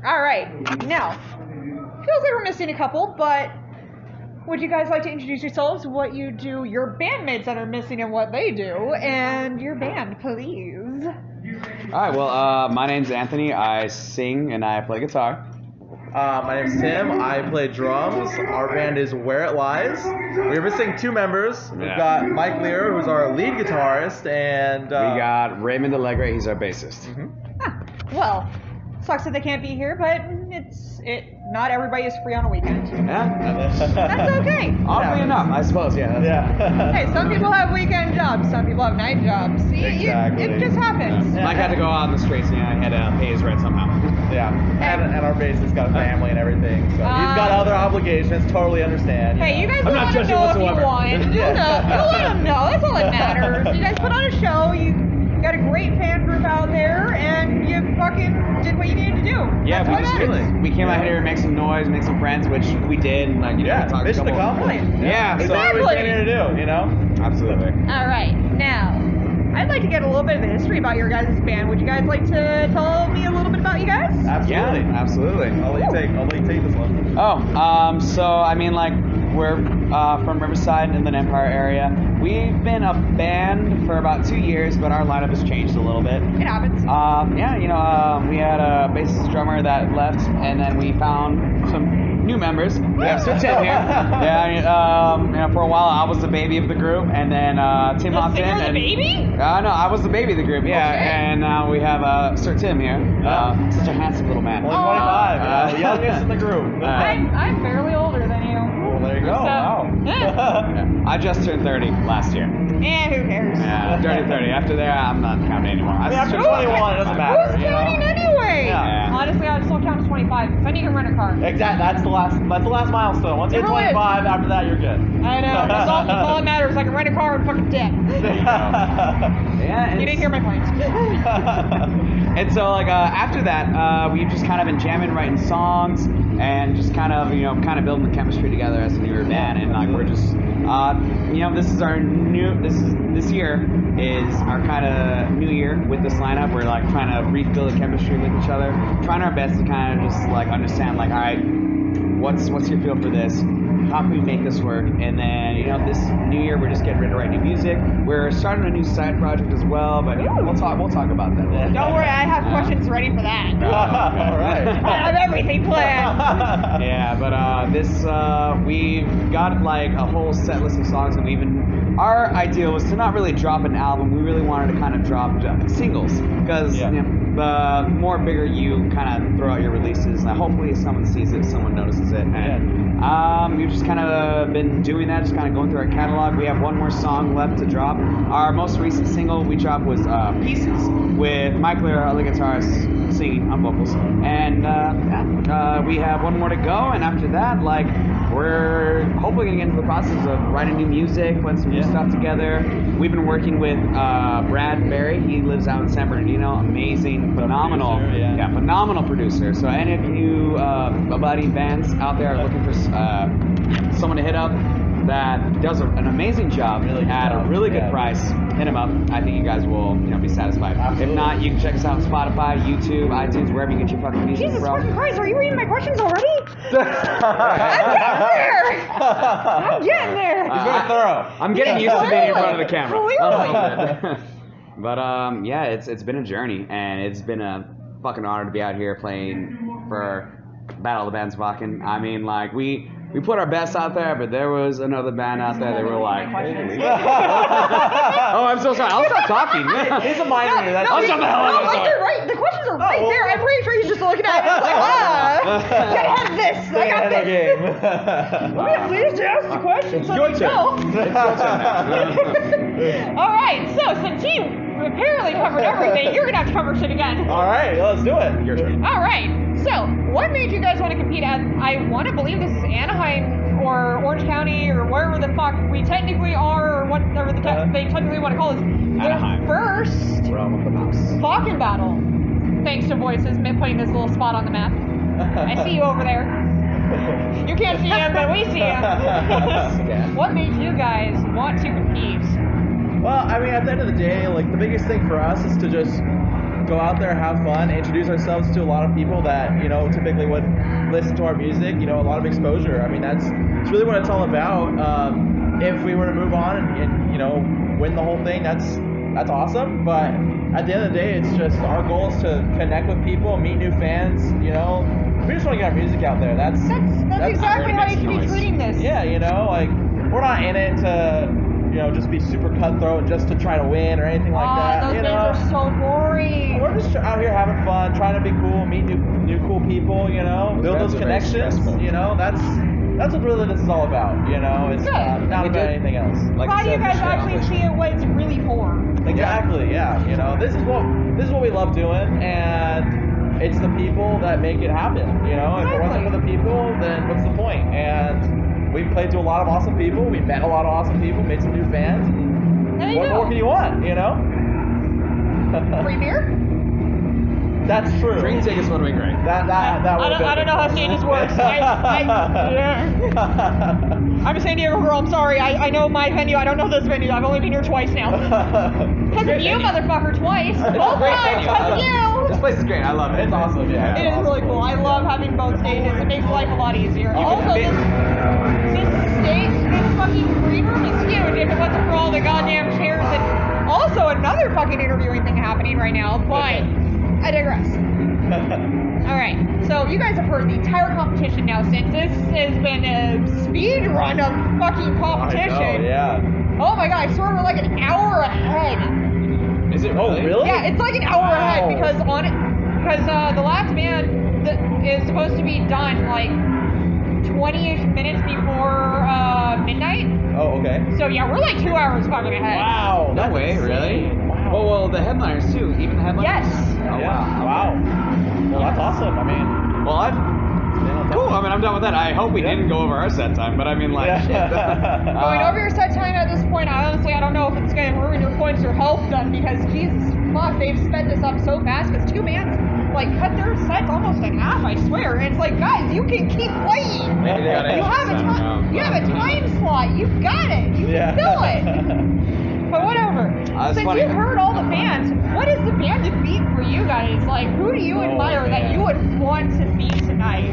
All right. Now, feels like we're missing a couple, but would you guys like to introduce yourselves, what you do, your bandmates that are missing and what they do, and your band, please? All right, well, my name's Anthony. I sing and I play guitar. My name's Tim. I play drums. Our band is Where It Lies. We're missing two members. We've got Mike Lear, who's our lead guitarist, and we got Raymond Allegre. He's our bassist. Well, sucks that they can't be here, but not everybody is free on a weekend. Yeah. That's okay. Oddly enough, I suppose, yeah. Hey, some people have weekend jobs, some people have night jobs. See, Exactly. it just happens. Mike had to go out on the streets and he had to pay his rent somehow. Yeah, and our bassist got a family and everything, so he's got other obligations. Totally understand. Hey, you guys let him know if you want. You'll let him know. That's all that matters. You guys put on a show. You got a great fan group out there, and you fucking did what you needed to do. Yeah, we came out here to make some noise, make some friends, which we did. And, talked mission a couple. accomplished. Yeah, That's what we came here to do, you know? Absolutely. All right, now I'd like to get a little bit of the history about your guys' band. Would you guys like to tell me a little bit about you guys? Absolutely. Yeah, absolutely. I'll let you take this one. So I mean, we're from Riverside, Inland Empire area. We've been a band for about 2 years, but our lineup has changed a little bit. It happens. We had a bassist drummer that left, and then we found some new members. We have Sir Tim here. For a while I was the baby of the group, and then Tim hopped in. You're the baby? No, I was the baby of the group. Yeah, okay. And now we have Sir Tim here. Such a handsome little man. Only 25, the youngest in the group. I'm fairly older than you. Well, there you go. Wow. Yeah. I just turned 30 last year. And who cares? Yeah, dirty 30. After there, I'm not counting anymore. After 21, it doesn't matter. Who's counting anyway? Yeah. Honestly, I just don't count as 25 because I need to rent a car. Exactly. That's the last milestone. Once you hit 25, after that, you're good. I know. That's all that matters. I can rent a car and fucking dip. Yeah. You didn't hear my points. And so, after that, we've just kind of been jamming, writing songs, and just kind of building the chemistry together as a newer band. And we're just, this is our this year is our kind of new year with this lineup. We're trying to rebuild the chemistry with each other, trying our best to kind of just understand, all right, what's your feel for this? How can we make this work? And then, this new year we're just getting ready to write new music. We're starting a new side project as well, but we'll talk about that later. Don't worry, I have questions ready for that. All right. I have everything planned. Yeah, but we've got a whole set list of songs, and our idea was to not really drop an album. We really wanted to kind of drop singles, because the more bigger you kind of throw out your releases, hopefully someone sees it, someone notices it, and we've just kind of been doing that, just kind of going through our catalog. We have one more song left to drop. Our most recent single we dropped was Pieces, with Mike Lear, our lead guitarist, singing on vocals, and we have one more to go, and after that, we're hopefully going to get into the process of writing new music, putting some new stuff together. We've been working with Brad Berry. He lives out in San Bernardino. Amazing, phenomenal, phenomenal producer. So any of you budding bands out there are looking for someone to hit up that does an amazing job at a really good price, hit him up. I think you guys will, be satisfied. Absolutely. If not, you can check us out on Spotify, YouTube, iTunes, wherever you get your fucking music Jesus from. fucking Christ, are you reading my questions already? I'm getting there. He's very thorough. I'm getting used to being in front of the camera. Clearly. But it's been a journey, and it's been a fucking honor to be out here playing for Battle of the Bands Wacken. I mean, we put our best out there, but there was another band out there that were like, holy. Oh, I'm so sorry. I'll stop talking. He's a minor. I'll shut the hell up. You're right. The questions are right there. I'm pretty sure he's just looking at it. Get ahead of this. I got this. Game. Will you please ask the questions? Your All right. So since he apparently covered everything, you're gonna have to cover shit again. All right, let's do it. Your turn. All right. So, what made you guys want to compete at, I want to believe this is Anaheim or Orange County or wherever the fuck we technically are, or whatever they technically want to call this. Anaheim. The first Realm of the Mouse. Wacken battle. Thanks to Voices putting this little spot on the map. I see you over there. You can't see him, but we see him. What made you guys want to compete? Well, I mean, at the end of the day, the biggest thing for us is to just go out there, have fun, introduce ourselves to a lot of people that, you know, typically would listen to our music, you know, a lot of exposure. I mean, it's really what it's all about. If we were to move on and, you know, win the whole thing, that's awesome. But at the end of the day, it's just our goal is to connect with people, meet new fans, you know. We just want to get our music out there. That's exactly how you should be treating this. Yeah, you know, like, we're not in it to, you know, just be super cutthroat just to try to win or anything like that. Those you days know, are so boring. we're just out here having fun, trying to be cool, meet new cool people, you know, build those connections. You know, that's what really this is all about. You know, it's not about anything else. Like how do you guys actually see it what it's really for? Exactly. Yeah. You know, this is what we love doing, and it's the people that make it happen. You know, if it wasn't for the people, then what's the point? And we've played to a lot of awesome people. We met a lot of awesome people, made some new fans. And what more can you want? You know. Free beer? That's true. Drink tickets would be great. That I don't know how stages works. I'm a San Diego girl. I'm sorry. I know my venue. I don't know this venue. I've only been here twice now. Because of you, motherfucker, twice. Both times because of you. This place is great. I love it. It's awesome. Yeah. It is really cool. I love having both stages. It makes life a lot easier. Also, this fucking green room is huge. If it wasn't for all the goddamn chairs and also another fucking interviewing thing happening right now, but I digress. Alright, so you guys have heard the entire competition now since this has been a speed run of fucking competition. I know, yeah. Oh my god, I swear we're like an hour ahead. Is it really? Oh, really? Yeah, it's like an hour ahead because the last band that is supposed to be done like 20-ish minutes before midnight. Oh, okay. So yeah, we're like 2 hours fucking ahead. Wow. No way, really? Wow. Well, the headliners too. Even the headliners. Yes. Oh, Yeah. Wow. Well, that's awesome. I mean, cool. I mean, I'm done with that. I hope we didn't go over our set time, but I mean, like, shit. Going over your set time at this point, I don't know if it's going to ruin your points or help them because Jesus fuck, they've sped this up so fast because two bands like cut their sets almost in half. I swear. And it's like, guys, you can keep playing. Maybe they got You have a time. You have a time slot. You've got it. You can fill it. But whatever. Since funny. you've heard all the bands, what is the band to beat for you guys? Like, who do you admire that you would want to see tonight?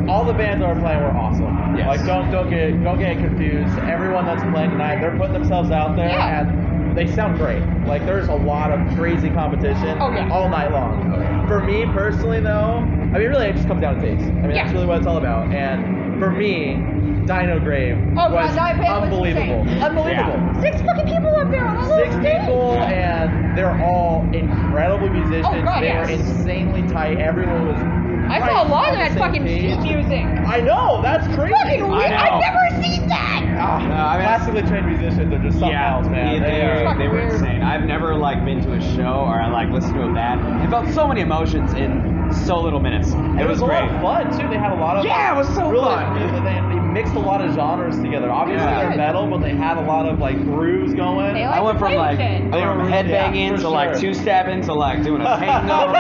All the bands that are playing were awesome. Yes. Like, don't get confused. Everyone that's playing tonight, they're putting themselves out there, and they sound great. Like, there's a lot of crazy competition all night long. For me personally, though, I mean, really, it just comes down to taste. I mean, that's really what it's all about. And for me, Dinograve was unbelievable. Unbelievable. Yeah. 6 fucking people up there on the 6 people, and they're all incredible musicians. They were insanely tight. Everyone was. I saw a lot of that fucking sheet music. I know, that's crazy. Fucking weird. I've never seen that. I mean, classically trained musicians are just something else, man. They were insane. I've never like been to a show or like listened to a band and felt so many emotions in so little minutes. It was great. A lot of fun too. They had a lot of it was so fun. They mixed a lot of genres together. Obviously they're metal, but they had a lot of like grooves going. I went from like headbanging to like two-stepping to like doing a tango.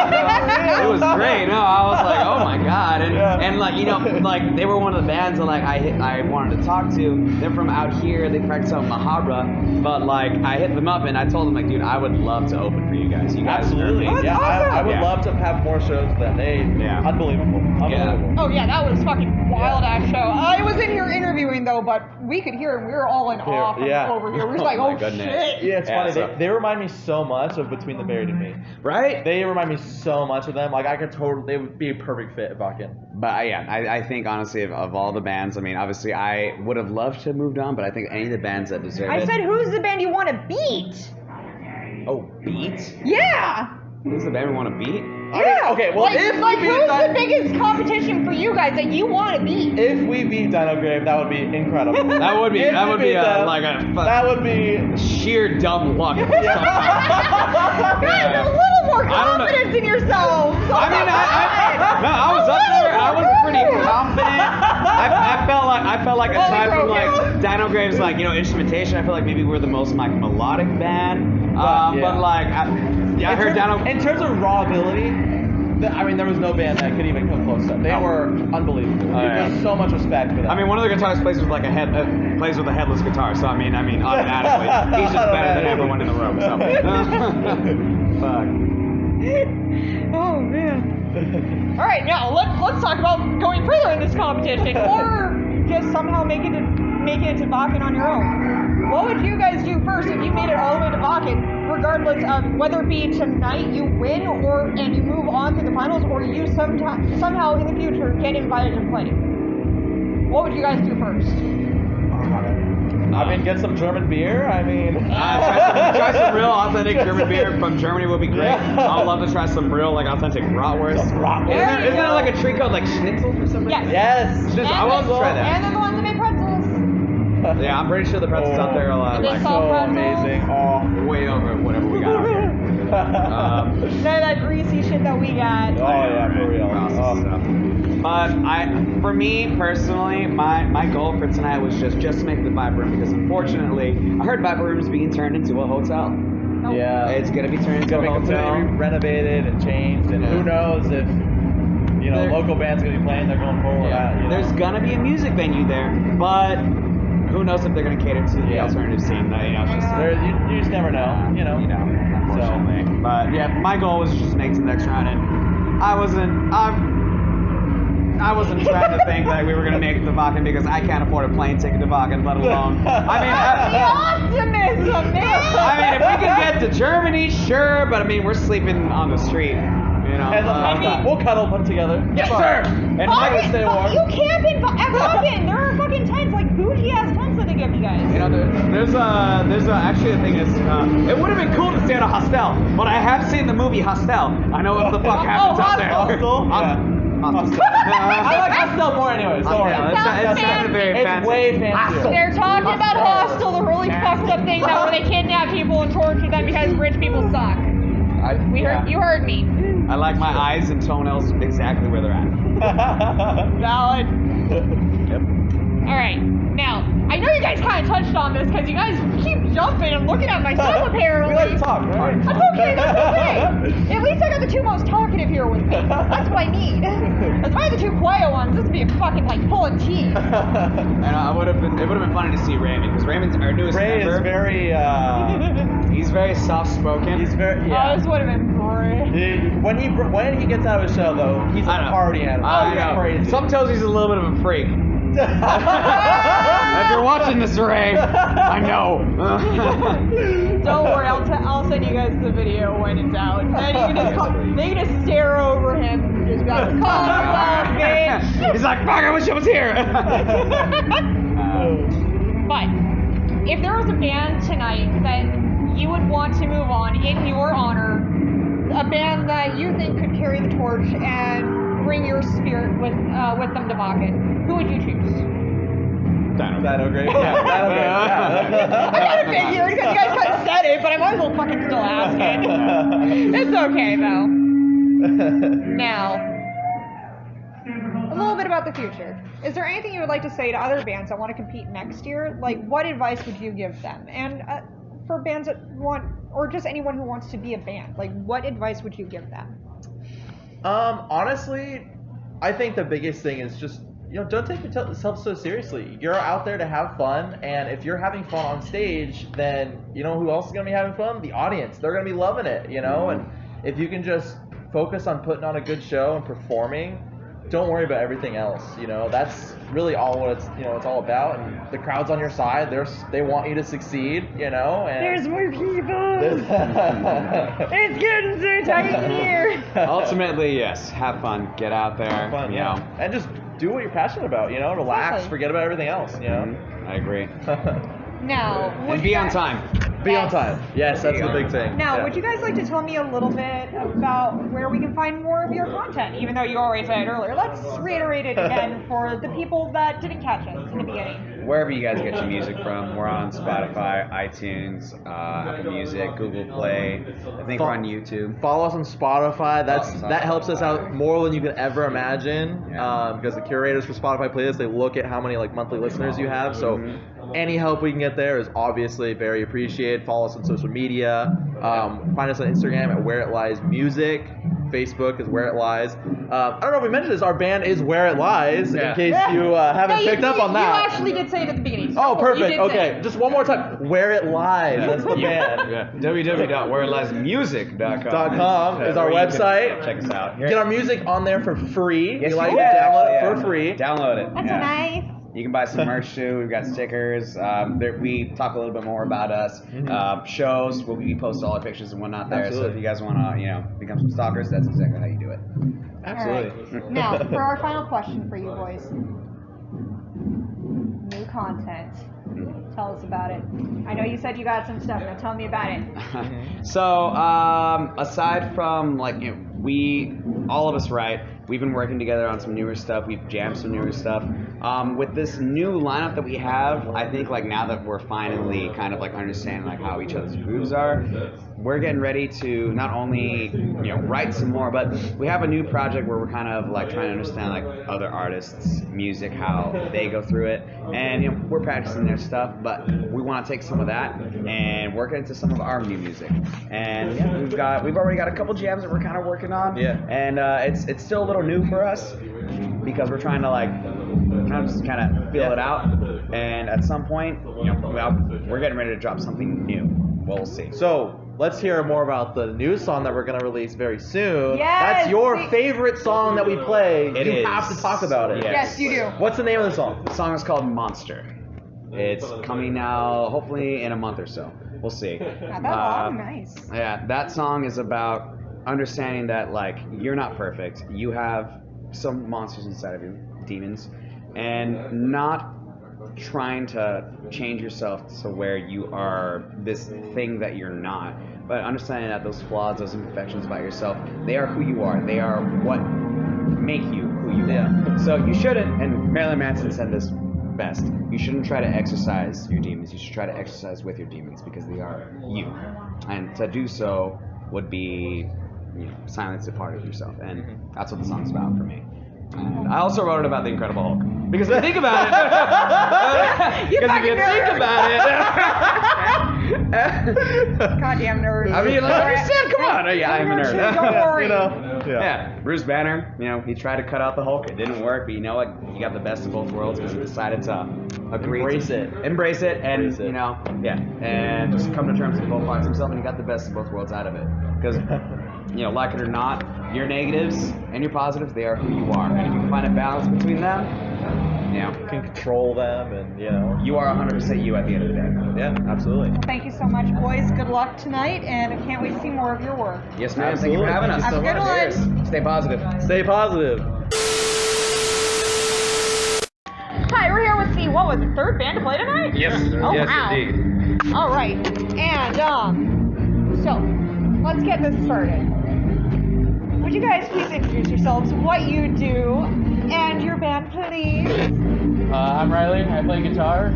It was great. No, I was like, oh my god, and like, you know, like they were one of the bands that like I wanted to talk to. They're from out here. They practice on Mahabra, but like I hit them up and I told them like, dude, I would love to open for you guys. You guys absolutely. Yeah, I would love to have more shows with them. Unbelievable. Oh yeah, that was fucking wild ass show. I was in here interviewing though, but we could hear and we were all in awe over here. We were just like, oh shit. Yeah, it's funny. They remind me so much of Between the Buried and Me. Right? They remind me so much of them. Like they would be a perfect fit at Wacken. But I think honestly of all the bands, I mean, obviously I would have loved to have moved on, but I think any of the bands that deserve it. I said, who's the band you want to beat? Oh, beat? Yeah. Who's the band we want to beat? Yeah. Okay, well, who's the biggest competition for you guys that you want to beat? If we beat Dinograve, that would be incredible. That would be sheer dumb luck. Guys, a little more confidence in yourselves. I mean, I was up there. I was pretty confident. I felt like aside from like Dinograve's like, you know, instrumentation, I feel like maybe we're the most like melodic band. But like I heard Dinograve. In terms of raw ability, I mean, there was no band that could even come close to them. They were unbelievable. There's so much respect for them. I mean, one of the guitarists plays with like a headless guitar, so I mean, automatically, he's just better than everyone in the room. So, fuck. Oh man. All right, now let's talk about going further in this competition, or just somehow making it to Wacken on your own. What would you guys do first if you made it all the way to Wacken, regardless of whether it be tonight you win and you move on to the finals, or you somehow in the future get invited to play? What would you guys do first? I mean, get some German beer. I mean, try some real authentic German beer from Germany would be great. I'd love to try some real like authentic bratwurst. Isn't there like a treat called like schnitzel or something? Yes. Schnitzel. I want to try that. And then the ones that make pretzels. Yeah, I'm pretty sure the pretzels out there are They like sell so pretzels. amazing. Oh, way over whatever we got out here. None of that greasy shit that we got. oh yeah, for real. But for me personally, my goal for tonight was just to make the Vibe Room, because unfortunately, I heard Vibe Room is being turned into a hotel. Yeah. It's gonna be turned into a It's hotel. gonna be renovated and changed, and who knows if local bands are gonna be playing there going forward. Yeah. There's gonna be a music venue there, but who knows if they're gonna cater to the alternative scene? It's just you just never know. Unfortunately. But yeah, my goal was just to make it to the next round, and I wasn't trying to think that we were going to make it to Wacken, because I can't afford a plane ticket to Wacken, let alone. Optimism, man! I mean, if we can get to Germany, sure, but I mean, we're sleeping on the street. And we'll cuddle put together. Yes, sir! And Mike will stay warm. You camp at Wacken! There are fucking tents, like bougie ass tents that they give you guys. There's actually a thing is, it would have been cool to stay at a hostel, but I have seen the movie Hostel. I know what the fuck happens out there. Hostel? I like Hostel more anyways. It's not very fancy. It's way fancier. They're talking about Hostel, the really fucked up thing that where they kidnap people and torture them because rich people suck. You heard me. I like my eyes and toenails exactly where they're at. Valid. Yep. All right. Now, I know you guys kind of touched on this because you guys keep jumping and looking at my stuff apparently. We like to talk, right? That's okay, that's okay. At least I got the two most talkative here with me. That's what I need. If I had the two quiet ones, this would be a fucking like full of teeth. And it would have been funny to see Raymond, because Raymond's our newest Ray member. is very He's very soft spoken. he's very Oh, this would have been great. When he gets out of his shell though, he's a party animal. He's crazy. Some tells he's a little bit of a freak. If you're watching this, Ray, I know. Don't worry, I'll send you guys the video when it's out. And they can just stare over him and just be like, call yourself, bitch. He's like, fuck, I wish I was here. But if there was a band tonight that you would want to move on in your honor, a band that you think could carry the torch and bring your spirit with them to Wacken, who would you choose? Dinograve. Yeah, Dinograve. I kind of figured because you guys kind of said it, but I might as well fucking still ask it. It's okay though. Now, a little bit about the future. Is there anything you would like to say to other bands that want to compete next year? Like, what advice would you give them? And for bands that want, or just anyone who wants to be a band, like, what advice would you give them? Honestly, I think the biggest thing is just, don't take yourself so seriously. You're out there to have fun, and if you're having fun on stage, then you know who else is going to be having fun? The audience. They're going to be loving it, and if you can just focus on putting on a good show and performing, don't worry about everything else. That's really all what it's all about. And the crowd's on your side. They want you to succeed. And there's more people. It's getting so tight in here. Ultimately, yes. Have fun. Get out there. Have fun, and just do what you're passionate about. Relax. Exactly. Forget about everything else. I agree. Now, And be on time. Be on time. Yes, that's the big thing. Now, would you guys like to tell me a little bit about where we can find more of your content? Even though you already said it earlier, let's reiterate it again for the people that didn't catch us in the beginning. Wherever you guys get your music from, we're on Spotify, iTunes, Apple Music, Google Play. I think we're on YouTube. Follow us on Spotify. That helps us out more than you could ever imagine. Because the curators for Spotify playlists, they look at how many monthly listeners you have. So any help we can get there is obviously very appreciated. Follow us on social media. Find us on Instagram at Where It Lies Music. Facebook is Where It Lies. I don't know if we mentioned this. Our band is Where It Lies. In case you haven't picked up on that. You actually did say it at the beginning. Oh, perfect. Okay, just one more time. Where It Lies. That's the band. Yeah. www.whereitliesmusic.com is our website. Check us out. Get our music on there for free. Yes, you like you to can. download it Yeah. for free. Download it. That's nice. You can buy some merch too. We've got stickers. We talk a little bit more about us. Shows. We post all our pictures and whatnot there. Absolutely. So if you guys want to, become some stalkers, that's exactly how you do it. Absolutely. All right. Now, for our final question for you boys. New content. Tell us about it. I know you said you got some stuff. Now tell me about it. So, aside from all of us write. We've been working together on some newer stuff. We've jammed some newer stuff. With this new lineup that we have, I think now that we're finally kind of understanding how each other's grooves are, we're getting ready to not only write some more, but we have a new project where we're kind of trying to understand other artists' music, how they go through it, and we're practicing their stuff, but we want to take some of that and work it into some of our new music. And we've already got a couple jams that we're kind of working on. Yeah. And it's still a little new for us because we're trying to just kind of feel it out. And at some point, we're getting ready to drop something new. We'll see. So let's hear more about the new song that we're going to release very soon. Yes, That's your favorite song that we play. It you is. have to talk about it. Yes, you do. What's the name of the song? The song is called Monster. It's coming out hopefully in a month or so. We'll see. Not that long. Nice. Yeah, that song is about understanding that you're not perfect. You have some monsters inside of you, demons, and not trying to change yourself to where you are this thing that you're not, but understanding that those flaws, those imperfections about yourself, they are who you are. They are what make you who you are. So you shouldn't, and Marilyn Manson said this best, you shouldn't try to exercise your demons. You should try to exercise with your demons because they are you. And to do so would be silence a part of yourself, and that's what the song's about for me. And I also wrote it about the Incredible Hulk because if you think about it, Goddamn nerd. I mean, like you said, come on, yeah, I'm a nerd. Don't worry. Yeah, Bruce Banner, he tried to cut out the Hulk. It didn't work, but you know what? He got the best of both worlds because he decided to embrace it, and and just come to terms with both parts of himself, and he got the best of both worlds out of it. Because, like it or not, your negatives and your positives, they are who you are, and if you can find a balance between them, you can control them, and you are 100% you at the end of the day. Yeah, absolutely. Thank you so much, boys. Good luck tonight, and I can't wait to see more of your work. Yes, ma'am. Thank you for having us. Have a good one. Stay positive. Stay positive. Hi, we're here with the third band to play tonight? Yes. Oh, yes, wow. indeed. All right, and so let's get this started. Would you guys please introduce yourselves, what you do, and your band, please? I'm Riley. I play guitar.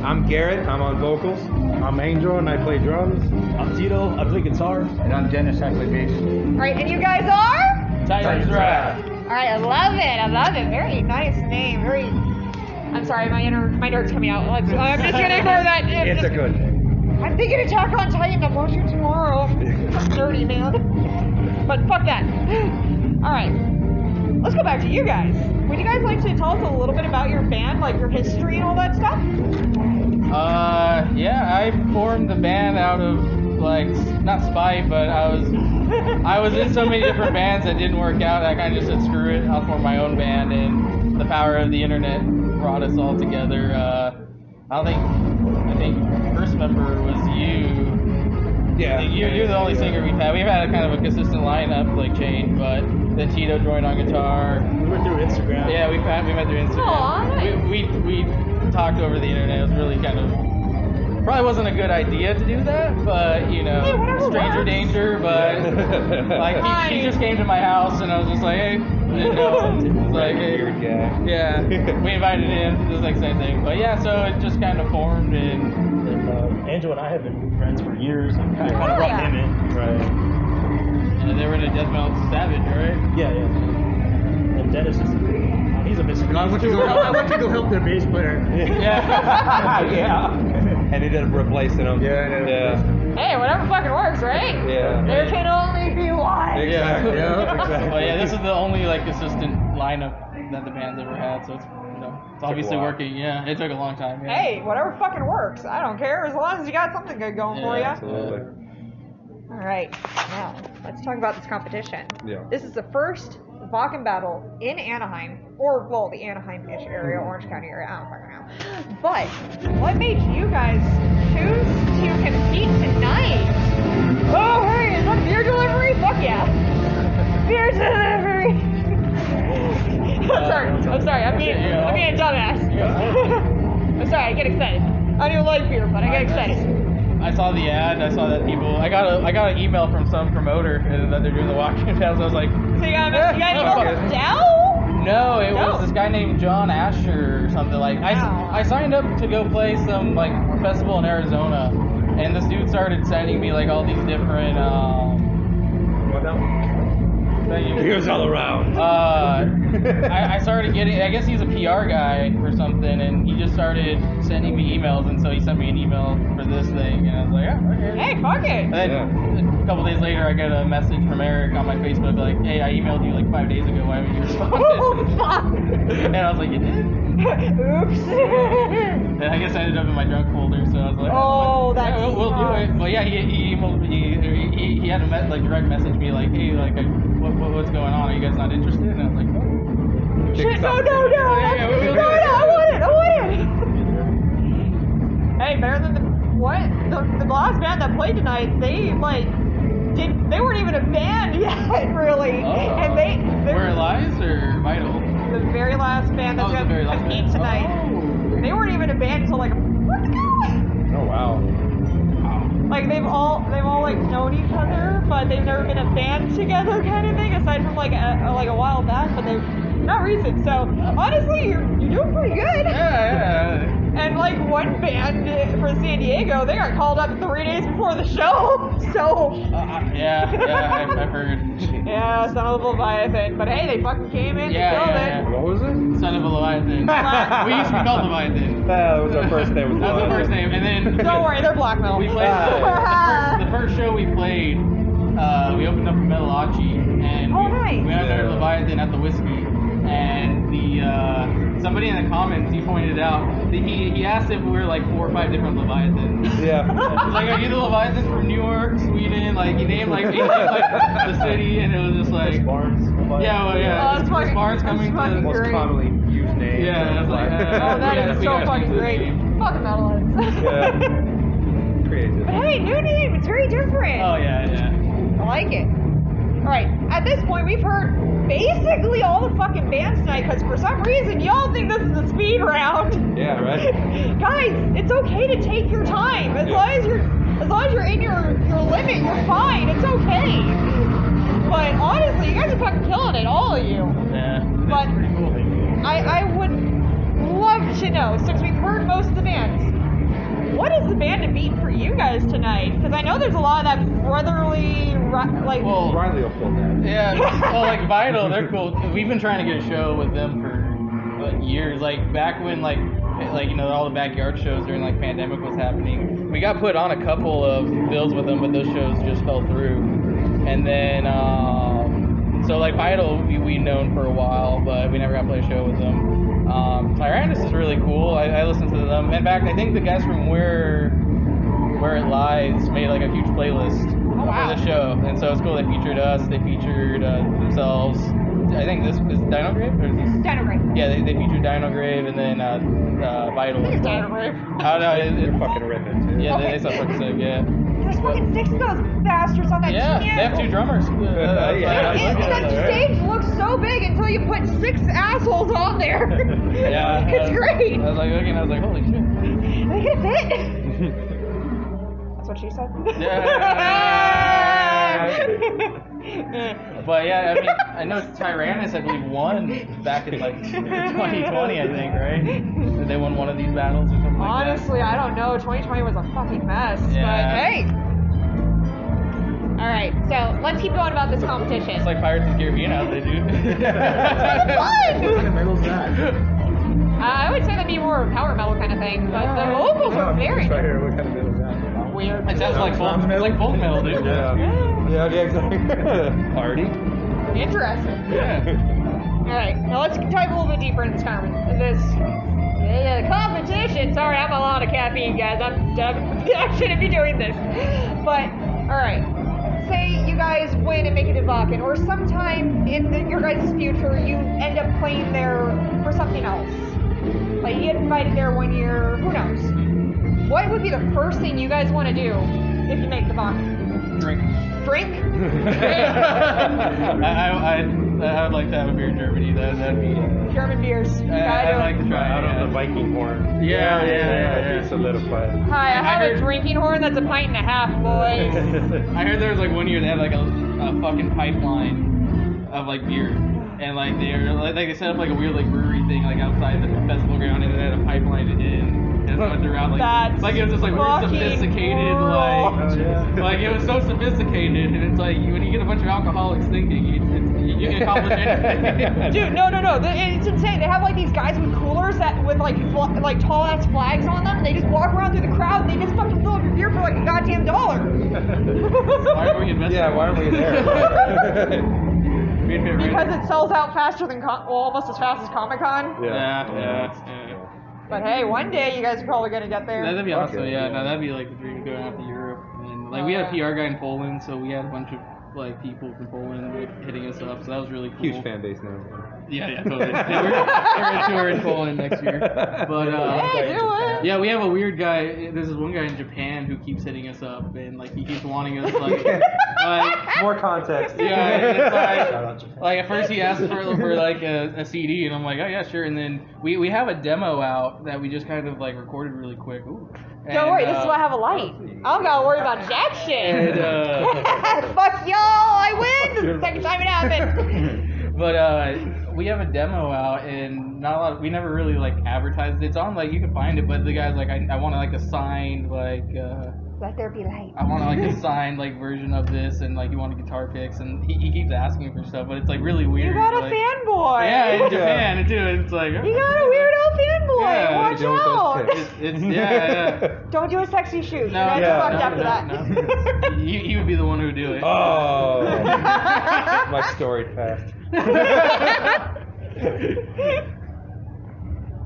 I'm Garrett. I'm on vocals. I'm Angel, and I play drums. I'm Tito. I play guitar. And I'm Dennis. I play bass. All right, and you guys are? Titans Draft. All right, I love it. Very nice name. I'm sorry, my nerd's coming out. I'm just gonna ignore that. It's a good name. I'm thinking Attack on Titan. I'm watching tomorrow. I'm dirty, man. But fuck that. All right, let's go back to you guys. Would you guys like to tell us a little bit about your band, your history and all that stuff? Yeah, I formed the band out of not spite, but I was in so many different bands that didn't work out. I kind of just said screw it, I'll form my own band, and the power of the internet brought us all together. I think first member was you. Yeah. You're the only singer we've had. We've had a kind of a consistent lineup change, but then Tito joined on guitar. We went through Instagram. Yeah, we met through Instagram. Aw, nice. We talked over the internet. It was really probably wasn't a good idea to do that, but whatever stranger works. danger. But he just came to my house, and I was just like, hey, Weird guy. yeah, we invited him. It was same thing, but yeah, so it just kind of formed and. Angel and I have been friends for years, and kind of brought him in. Right. And they were in a death metal Savage, right? Yeah. And Dennis he's a Michigan. I went to go help their bass player. Yeah. Yeah. and ended up replacing them. Yeah. Hey, whatever fucking works, right? Yeah. There can only be one. Exactly. Yeah. Exactly. Well, yeah, this is the only like consistent lineup that the band's ever had, so it's it's obviously working. Yeah, it took a long time. Yeah. Hey, whatever fucking works. I don't care as long as you got something good going for you. Absolutely. All right, now let's talk about this competition. Yeah. This is the first Wacken battle in Anaheim, or well, the Anaheim-ish area, Orange County area. I don't fucking know. But what made you guys choose to compete tonight? Oh, hey, is that beer delivery? Fuck yeah! Beer delivery. I'm sorry. I'm being a dumbass. I'm sorry. I get excited. I don't even like beer, but I get excited. I saw the ad. I saw that people. I got an email from some promoter that they're doing the Wacken battles. I was like, So you got an email from Dell? no, it was this guy named John Asher or something like. I signed up to go play some like festival in Arizona, and this dude started sending me like all these different. What now? Beers all around. I started getting. I guess he's a PR guy or something, and he just started sending me emails, and so he sent me an email for this thing, and I was like, yeah, okay. Hey, fuck it. And then a couple days later, I got a message from Eric on my Facebook like, hey, I emailed you like 5 days ago. Why haven't you responded? Oh, fuck. And I was like, you did? Oops. And I guess I ended up in my junk folder, so I was like, Oh, that's yeah, we'll do it. But yeah, he emailed me. He had to direct message me like, hey, like, what's going on? Are you guys not interested? And I was like, oh. Shit, no. Yeah, we'll do it. I want it. Hey, better than the last band that played tonight, they weren't even a band yet, really. And they Where It Lies or Viytal? the very last band that's going to compete tonight. They weren't even a band until like a month ago. Oh wow. Like they've all like known each other, but they've never been a band together, kind of thing. Aside from like a while back, but they've not recent. So honestly, you're doing pretty good. Yeah. And like one band for San Diego, they got called up 3 days before the show. So I've heard. yeah, Son of a Leviathan. But hey, they fucking came in and killed it. What was it? Son of a Leviathan. We used to be called Leviathan. That was our first name. That was the first name, and then Don't worry, they're black metal. we played the first show we played. We opened up for Metalachi, and nice. we had our Leviathan at the Whiskey, and the somebody in the comments he pointed out that he asked if we were like 4 or 5 different Leviathans. Yeah. He's like, are you the Leviathan from New York, Sweden? Like he named like the city, and it was just like Barnes. yeah, well, yeah. Oh, that's fucking- Barnes coming that's to fucking Most great. commonly used name. yeah. I was like, Oh, that is so fucking great. Fucking metalheads. Yeah. Creative. But hey, new name. It's very different. Oh yeah. I like it. Alright, at this point, we've heard basically all the fucking bands tonight, because for some reason, y'all think this is a speed round. Yeah, right? Guys, it's okay to take your time. As long as you're in your limit, you're fine. It's okay. But honestly, you guys are fucking killing it, all of you. Yeah. But That's pretty cool. I would love to know, since we've heard most of the bands, what is the band to beat for you guys tonight? Because I know there's a lot of that brotherly, like... Well, Riley will fill that. yeah, well, like Viytal, they're cool. We've been trying to get a show with them for like years. Like back when like all the backyard shows during like pandemic was happening. We got put on a couple of bills with them, but those shows just fell through. And then so like Viytal, we've known for a while, but we never got to play a show with them. Tyranis is really cool. I listened to them. In fact, I think the guys from Where It Lies made like a huge playlist for the show, and so it's cool. They featured us. They featured themselves. I think this is Dinograve, or is this? Dinograve. Yeah, they featured Dinograve, and then Viytal. I think it's Dinograve. I don't know. They're fucking ripping too. Yeah, Okay. they sound fucking sick. Yeah. There's fucking 6 of those bastards on that Yeah, team. they have 2 drummers. Yeah. That stage looks so big until you put 6 assholes on there. Yeah, It's great. I was like looking, I was like, holy shit. Are they gonna fit? That's what she said. But yeah, I mean, I know Tyranis, I believe, won back in like 2020, I think, right? Did they won one of these battles or something like Honestly, I don't know. 2020 was a fucking mess. Yeah. But hey. Alright, so let's keep going about this that? competition. It's like Pirates of the Caribbean out there, dude. I would say that'd be more of a power metal kind of thing, but the vocals Very Right here, what kind of metal is that? weird. It sounds like folk metal, dude. Yeah, exactly. Party. Interesting. Yeah. All right, now let's dive a little bit deeper into this competition. Sorry, I'm a lot of caffeine, guys. I shouldn't be doing this. But all right, say you guys win and make it to Wacken, or sometime in your guys' future, you end up playing there for something else. Like you get invited there one year. Who knows? What would be the first thing you guys want to do if you make the Wacken? Drink. Drink? I would like to have a beer in Germany. That'd be. German beers. I'd like to try Out it. of the Viking horn. Yeah. Be solidified. Hi, I have heard- a drinking horn that's a pint and a half, boys. I heard there was like one year they had like a fucking pipeline of like beer, and like they set up like a weird like brewery thing like outside the festival ground, and they had a pipeline in. And went around That's like it was just like weird fucking sophisticated like it was so sophisticated, and it's like when you get a bunch of alcoholics thinking you can accomplish anything. Dude, no. It's insane. They have like these guys with coolers with like tall ass flags on them, and they just walk around through the crowd and they just fucking fill up your beer for like a goddamn $1. Why are we investing? Yeah, why aren't we there? Because it sells out faster than almost as fast as Comic-Con. Yeah. But hey, one day you guys are probably gonna get there. That'd be awesome. Okay, Yeah, yeah. no, that'd be like the dream going out to Europe. And like we had a PR guy in Poland, so we had a bunch of like people from Poland like hitting us up. So that was really cool. Huge fan base now. Yeah, totally. We're on tour in Poland next year. But Hey, do it. yeah, we have a weird guy. There's this one guy in Japan who keeps hitting us up, and like he keeps wanting us like More context. yeah, it's Shout out Japan. like at first he asked for like a CD, and I'm like, oh yeah, sure. And then we have a demo out that we just kind of like recorded really quick. Ooh. Don't worry, this is why I have a light. I don't gotta worry about jack shit. And, Fuck y'all, I win! This is the second time it happened. but we have a demo out, and not a lot. We never really like advertised it. It's on like you can find it, but the guy's like, I want like a signed like. Let there be light. I want like a signed like version of this, and like you want guitar picks, and he keeps asking for stuff, but it's like really weird. You got a like, fanboy. Yeah, in Japan too. It's like You got a weirdo fanboy. Yeah, Watch deal with those out. pics. it's yeah. Don't do a sexy shoot. No, you guys yeah, fucked no, after that. No. He would be the one who would do it. Oh, my storied past.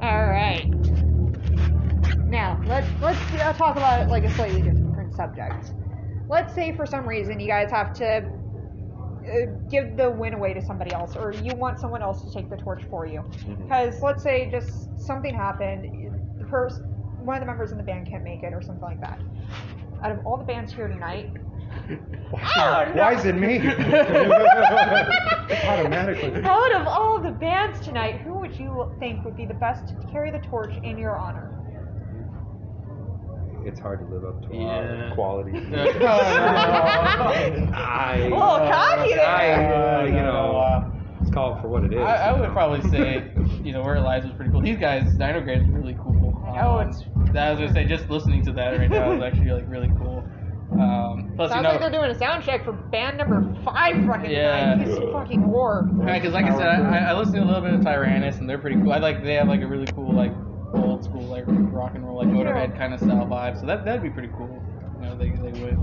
All right. Now let's talk about like a slightly different subject. Let's say for some reason you guys have to give the win away to somebody else, or you want someone else to take the torch for you. Because let's say just something happened, one of the members in the band can't make it, or something like that. Out of all the bands here tonight, Why is it me? Automatically. out of all the bands tonight, who would you think would be the best to carry the torch in your honor? It's hard to live up to Yeah. our quality. A little cocky there. Let's call it for what it is. I would probably say, Where It Lies was pretty cool. These guys, Dinograve is really cool. I know, it's- I was gonna say, just listening to that right now is actually like really cool. Plus, Sounds like they're doing a sound check for band number 5 fucking Yeah. tonight. He's fucking whore. because like I said, I listened to a little bit of Tyranis, and they're pretty cool. They have like a really cool like old school like rock and roll like Motorhead kind of style vibe. So that'd be pretty cool. They would.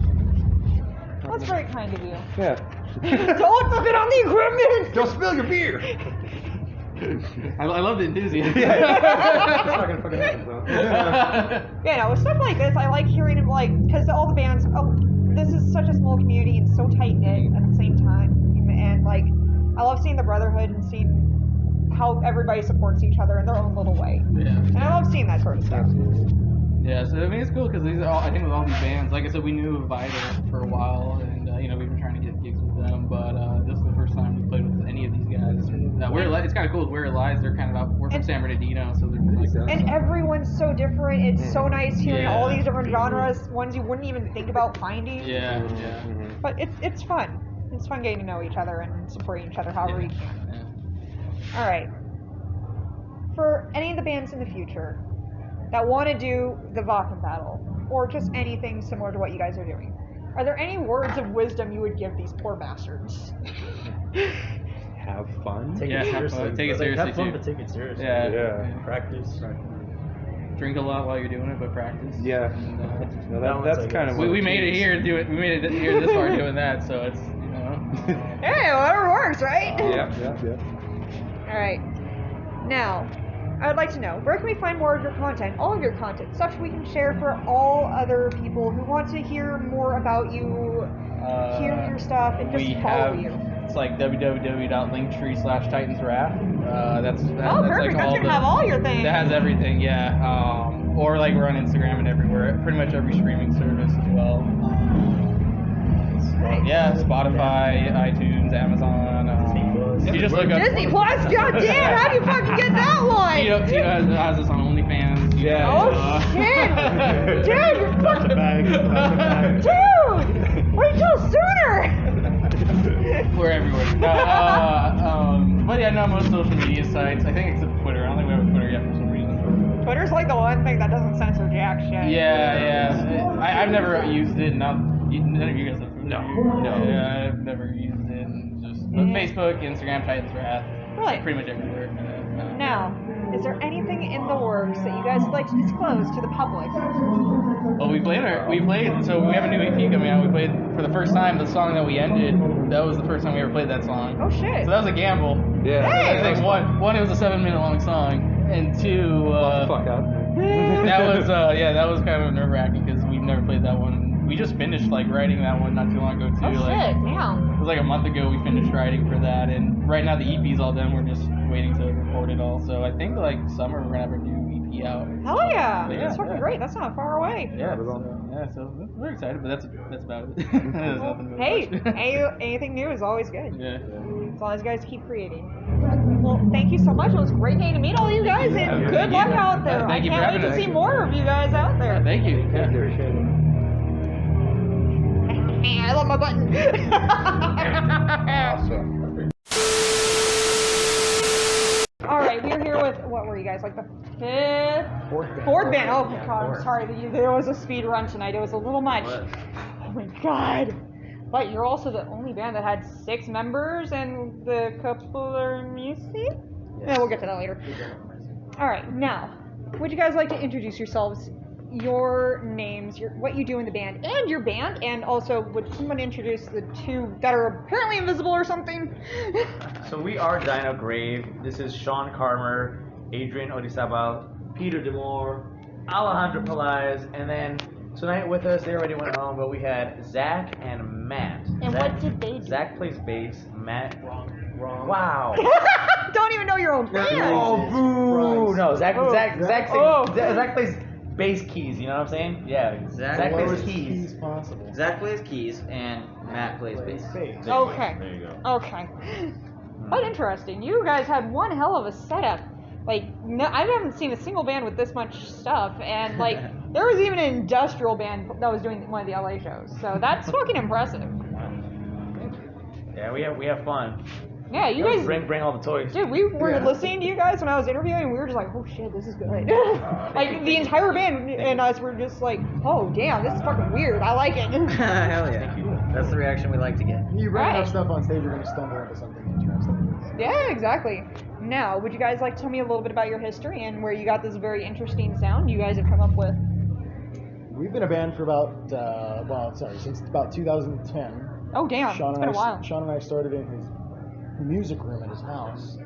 That's very kind of you. Yeah. Don't spit on the equipment! Don't spill your beer. I love the enthusiasm. It's not gonna fucking happen, though. Yeah, no, with stuff like this, I like hearing it, because all the bands, this is such a small community and so tight-knit at the same time. And, I love seeing the brotherhood and seeing how everybody supports each other in their own little way. Yeah. And I love seeing that sort of stuff. Yeah, so I mean it's cool because these are all, I think with all these bands, like I said, we knew of Viytal for a while, and we've been trying to get gigs with them, but this is the first time we played with any of these guys. And it's kind of cool with Where It Lies. They're kind of out. We're from San Bernardino, so they're like. And everyone's so different. It's so nice hearing all these different genres, ones you wouldn't even think about finding. Yeah. But it's fun. It's fun getting to know each other and supporting each other however you can. Yeah. All right. For any of the bands in the future that want to do the Wacken battle, or just anything similar to what you guys are doing, are there any words of wisdom you would give these poor bastards? Have fun. Take Yeah, it have seriously. fun. Take it seriously, Have fun, too. but take it seriously. Yeah. Yeah. Practice. drink a lot while you're doing it, but practice. Yeah. And, That's kind of we made it here. We made it here this far doing that, so it's Hey, whatever works, right? Yeah. All right. Now, I would like to know, where can we find more of your content, all of your content, stuff we can share for all other people who want to hear more about you, hear your stuff, and just follow you? It's like www.linktree/TitansWrath. That's Perfect. like That's going to have all your things. That has everything, yeah. Or like we're on Instagram and everywhere, pretty much every streaming service as well. Nice. Yeah, Spotify, iTunes, Amazon. If you just look up Disney Plus? God damn, how do you fucking get that one? Tito has us on OnlyFans. Yeah. Oh shit! Dude, you're fucking... Dude! Wait till sooner! We're everywhere. But yeah, no, most social media sites. I think except Twitter. I don't think we have a Twitter yet for some reason. Twitter's like the one thing that doesn't censor jack shit. Yeah. I've never used it. None of you guys have. No. Yeah, I've never used it. But Facebook, Instagram, Titans Wrath. Really? Pretty much everywhere. Now, is there anything in the works that you guys would like to disclose to the public? Well, we played, so we have a new EP coming out. We played for the first time the song that we ended. That was the first time we ever played that song. Oh shit. So that was a gamble. Yeah. Hey! I think one, it was a 7-minute long song, and two, Fuck up. that was kind of nerve-wracking because we've never played that one. We just finished writing that one not too long ago too. Oh shit, damn. It was like a month ago we finished writing for that, and right now the EP's all done. We're just waiting to record it all. So I think summer we're gonna have a new EP out. Hell yeah. Yeah, That's fucking great. That's not far away. Yeah, so we're excited, but that's about it. There's nothing Hey, much. anything new is always good. Yeah. As long as you guys keep creating. Well, thank you so much. It was great getting to meet all you guys, and good luck out there. Thank I you for can't wait having to us. see more of you guys out there. Thank you. Yeah. Appreciate it. I love my button. Awesome. All right, we're here with, what were you guys, like the fourth band? Oh my god, I'm sorry. There was a speed run tonight. It was a little much. Oh my god. But you're also the only band that had 6 members and the couple are missing? Yeah, we'll get to that later. All right, now, would you guys like to introduce yourselves, your names, what you do in the band, and your band, and also would someone introduce the 2 that are apparently invisible or something? So we are Dinograve. This is Sean Carmer, Adrian Odisabal, Peter Demore, Alejandro Pelaez, and then tonight with us, they already went home, but we had Zach and Matt. And Zach, what did they do? Zach plays bass, Matt... Wow. Don't even know your own band. Oh, boo! No, Zach Oh. plays bass keys, you know what I'm saying? Yeah, Zach plays keys. Possible. Zach plays keys and Matt plays bass. Okay. There you go. Okay. Quite interesting. You guys had one hell of a setup. Like, no, I haven't seen a single band with this much stuff, and like, there was even an industrial band that was doing one of the LA shows. So that's fucking impressive. Yeah, we have fun. Yeah, you guys. Bring all the toys. Dude, we were listening to you guys when I was interviewing, and we were just like, oh shit, this is good. Like, the entire band and us were just like, oh damn, this is fucking weird. I like it. Hell yeah. That's the reaction we like to get. You bring Right. enough stuff on stage, you're gonna stumble into something interesting. Yeah, exactly. Now, would you guys like to tell me a little bit about your history and where you got this very interesting sound you guys have come up with? We've been a band for about, since about 2010. Oh damn, it's been a while. Sean and I started in his music room at his house,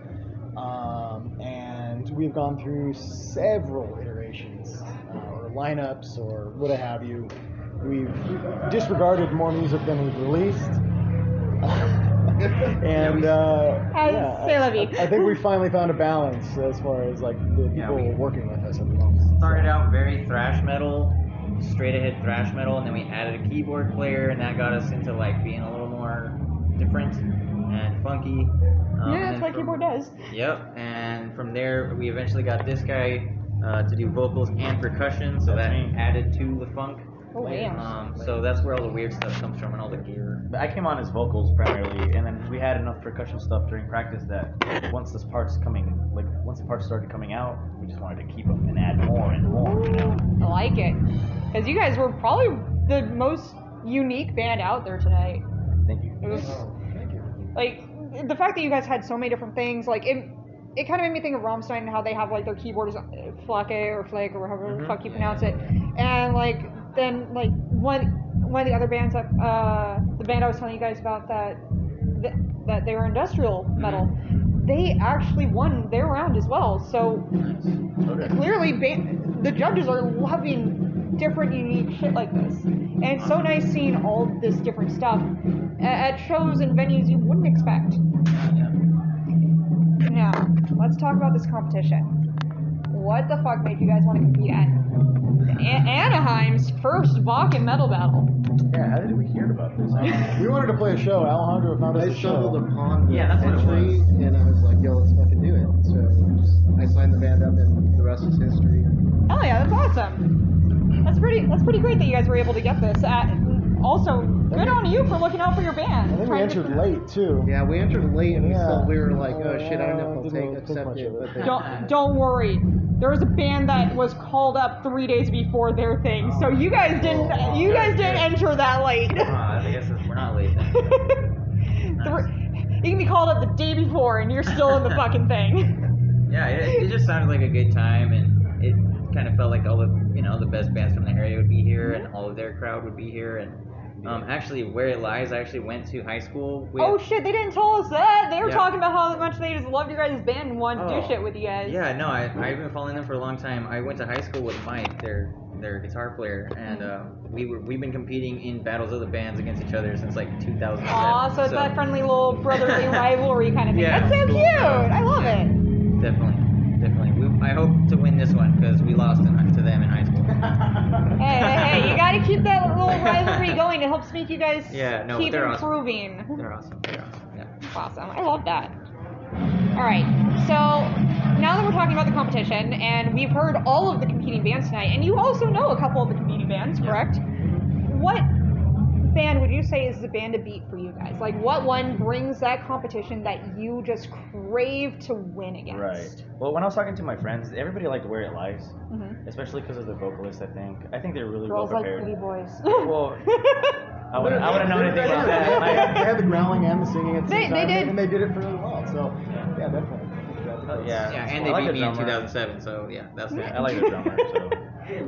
and we've gone through several iterations, or lineups, or what have you. We've disregarded more music than we've released. And C'est la vie. I think we finally found a balance as far as like the people working with us at the moment. Started out very thrash metal, straight ahead thrash metal, and then we added a keyboard player, and that got us into like being a little more different and funky. Yeah, that's what keyboard does. Yep, and from there we eventually got this guy to do vocals and percussion, so that added to the funk. Oh damn. So that's where all the weird stuff comes from and all the gear. I came on as vocals primarily, and then we had enough percussion stuff during practice that once the parts started coming out, we just wanted to keep them and add more and more. You know? I like it. Because you guys were probably the most unique band out there tonight. Thank you. It was, Thank you. like, the fact that you guys had so many different things, like, it it kind of made me think of Rammstein and how they have like their keyboard is Flake or however the fuck you pronounce it, and like then like one of the other bands that the band I was telling you guys about that they were industrial metal, they actually won their round as well. So clearly the judges are loving different unique shit like this, and it's so nice seeing all this different stuff at shows and venues you wouldn't expect. Now let's talk about this competition. What the fuck made you guys want to compete at Anaheim's first Wacken metal battle? Yeah, how did we hear about this? We wanted to play a show. Alejandro found us I a show. stumbled upon the that's what it entry, was. and I was like, yo, let's fucking do it. So I signed the band up, and the rest is history. Oh yeah, that's awesome. That's pretty great that you guys were able to get this. Also, good on you for looking out for your band. I think we entered late too. Yeah, we entered late, and Yeah. we were like, oh shit, I don't know if Didn't they'll think accept much it. of it. But they, Don't worry. There was a band that was called up 3 days before their thing, so you guys didn't enter that late. I guess we're not late then. You can be called up the day before and you're still in the fucking thing. Yeah, it just sounded like a good time, and it kind of felt like all the the best bands from the area would be here, and all of their crowd would be here, and actually where it lies, I actually went to high school with. Oh shit, they didn't tell us that. They were Yeah. talking about how much they just loved your guys' band and wanted to do shit with you guys. Yeah, no, I've been following them for a long time. I went to high school with Mike, their guitar player, and we've been competing in battles of the bands against each other since like 2007. Aw, so it's that friendly little brotherly rivalry kind of thing. Yeah. That's so cute. I love it. Definitely. I hope to win this one because we lost to them in high school. Hey, you gotta keep that little rivalry going. It helps make you guys keep they're improving. Awesome. They're awesome. Yeah. Awesome. I love that. Alright, so now that we're talking about the competition, and we've heard all of the competing bands tonight, and you also know a couple of the competing bands, correct? What band would you say is the band to beat for you guys? Like, what one brings that competition that you just crave to win against? Right. Well, when I was talking to my friends, everybody liked Where It Lies, Mm-hmm. especially because of the vocalist. I think they're really Girls well like prepared. pretty boys. Well, I wouldn't know anything about that. They had the growling and the singing at the same They time, did. and they did it really well. So yeah, definitely. Yeah. Yeah, and I they like beat the me in drummer. 2007, so yeah, that's Yeah, I like the drummer. So.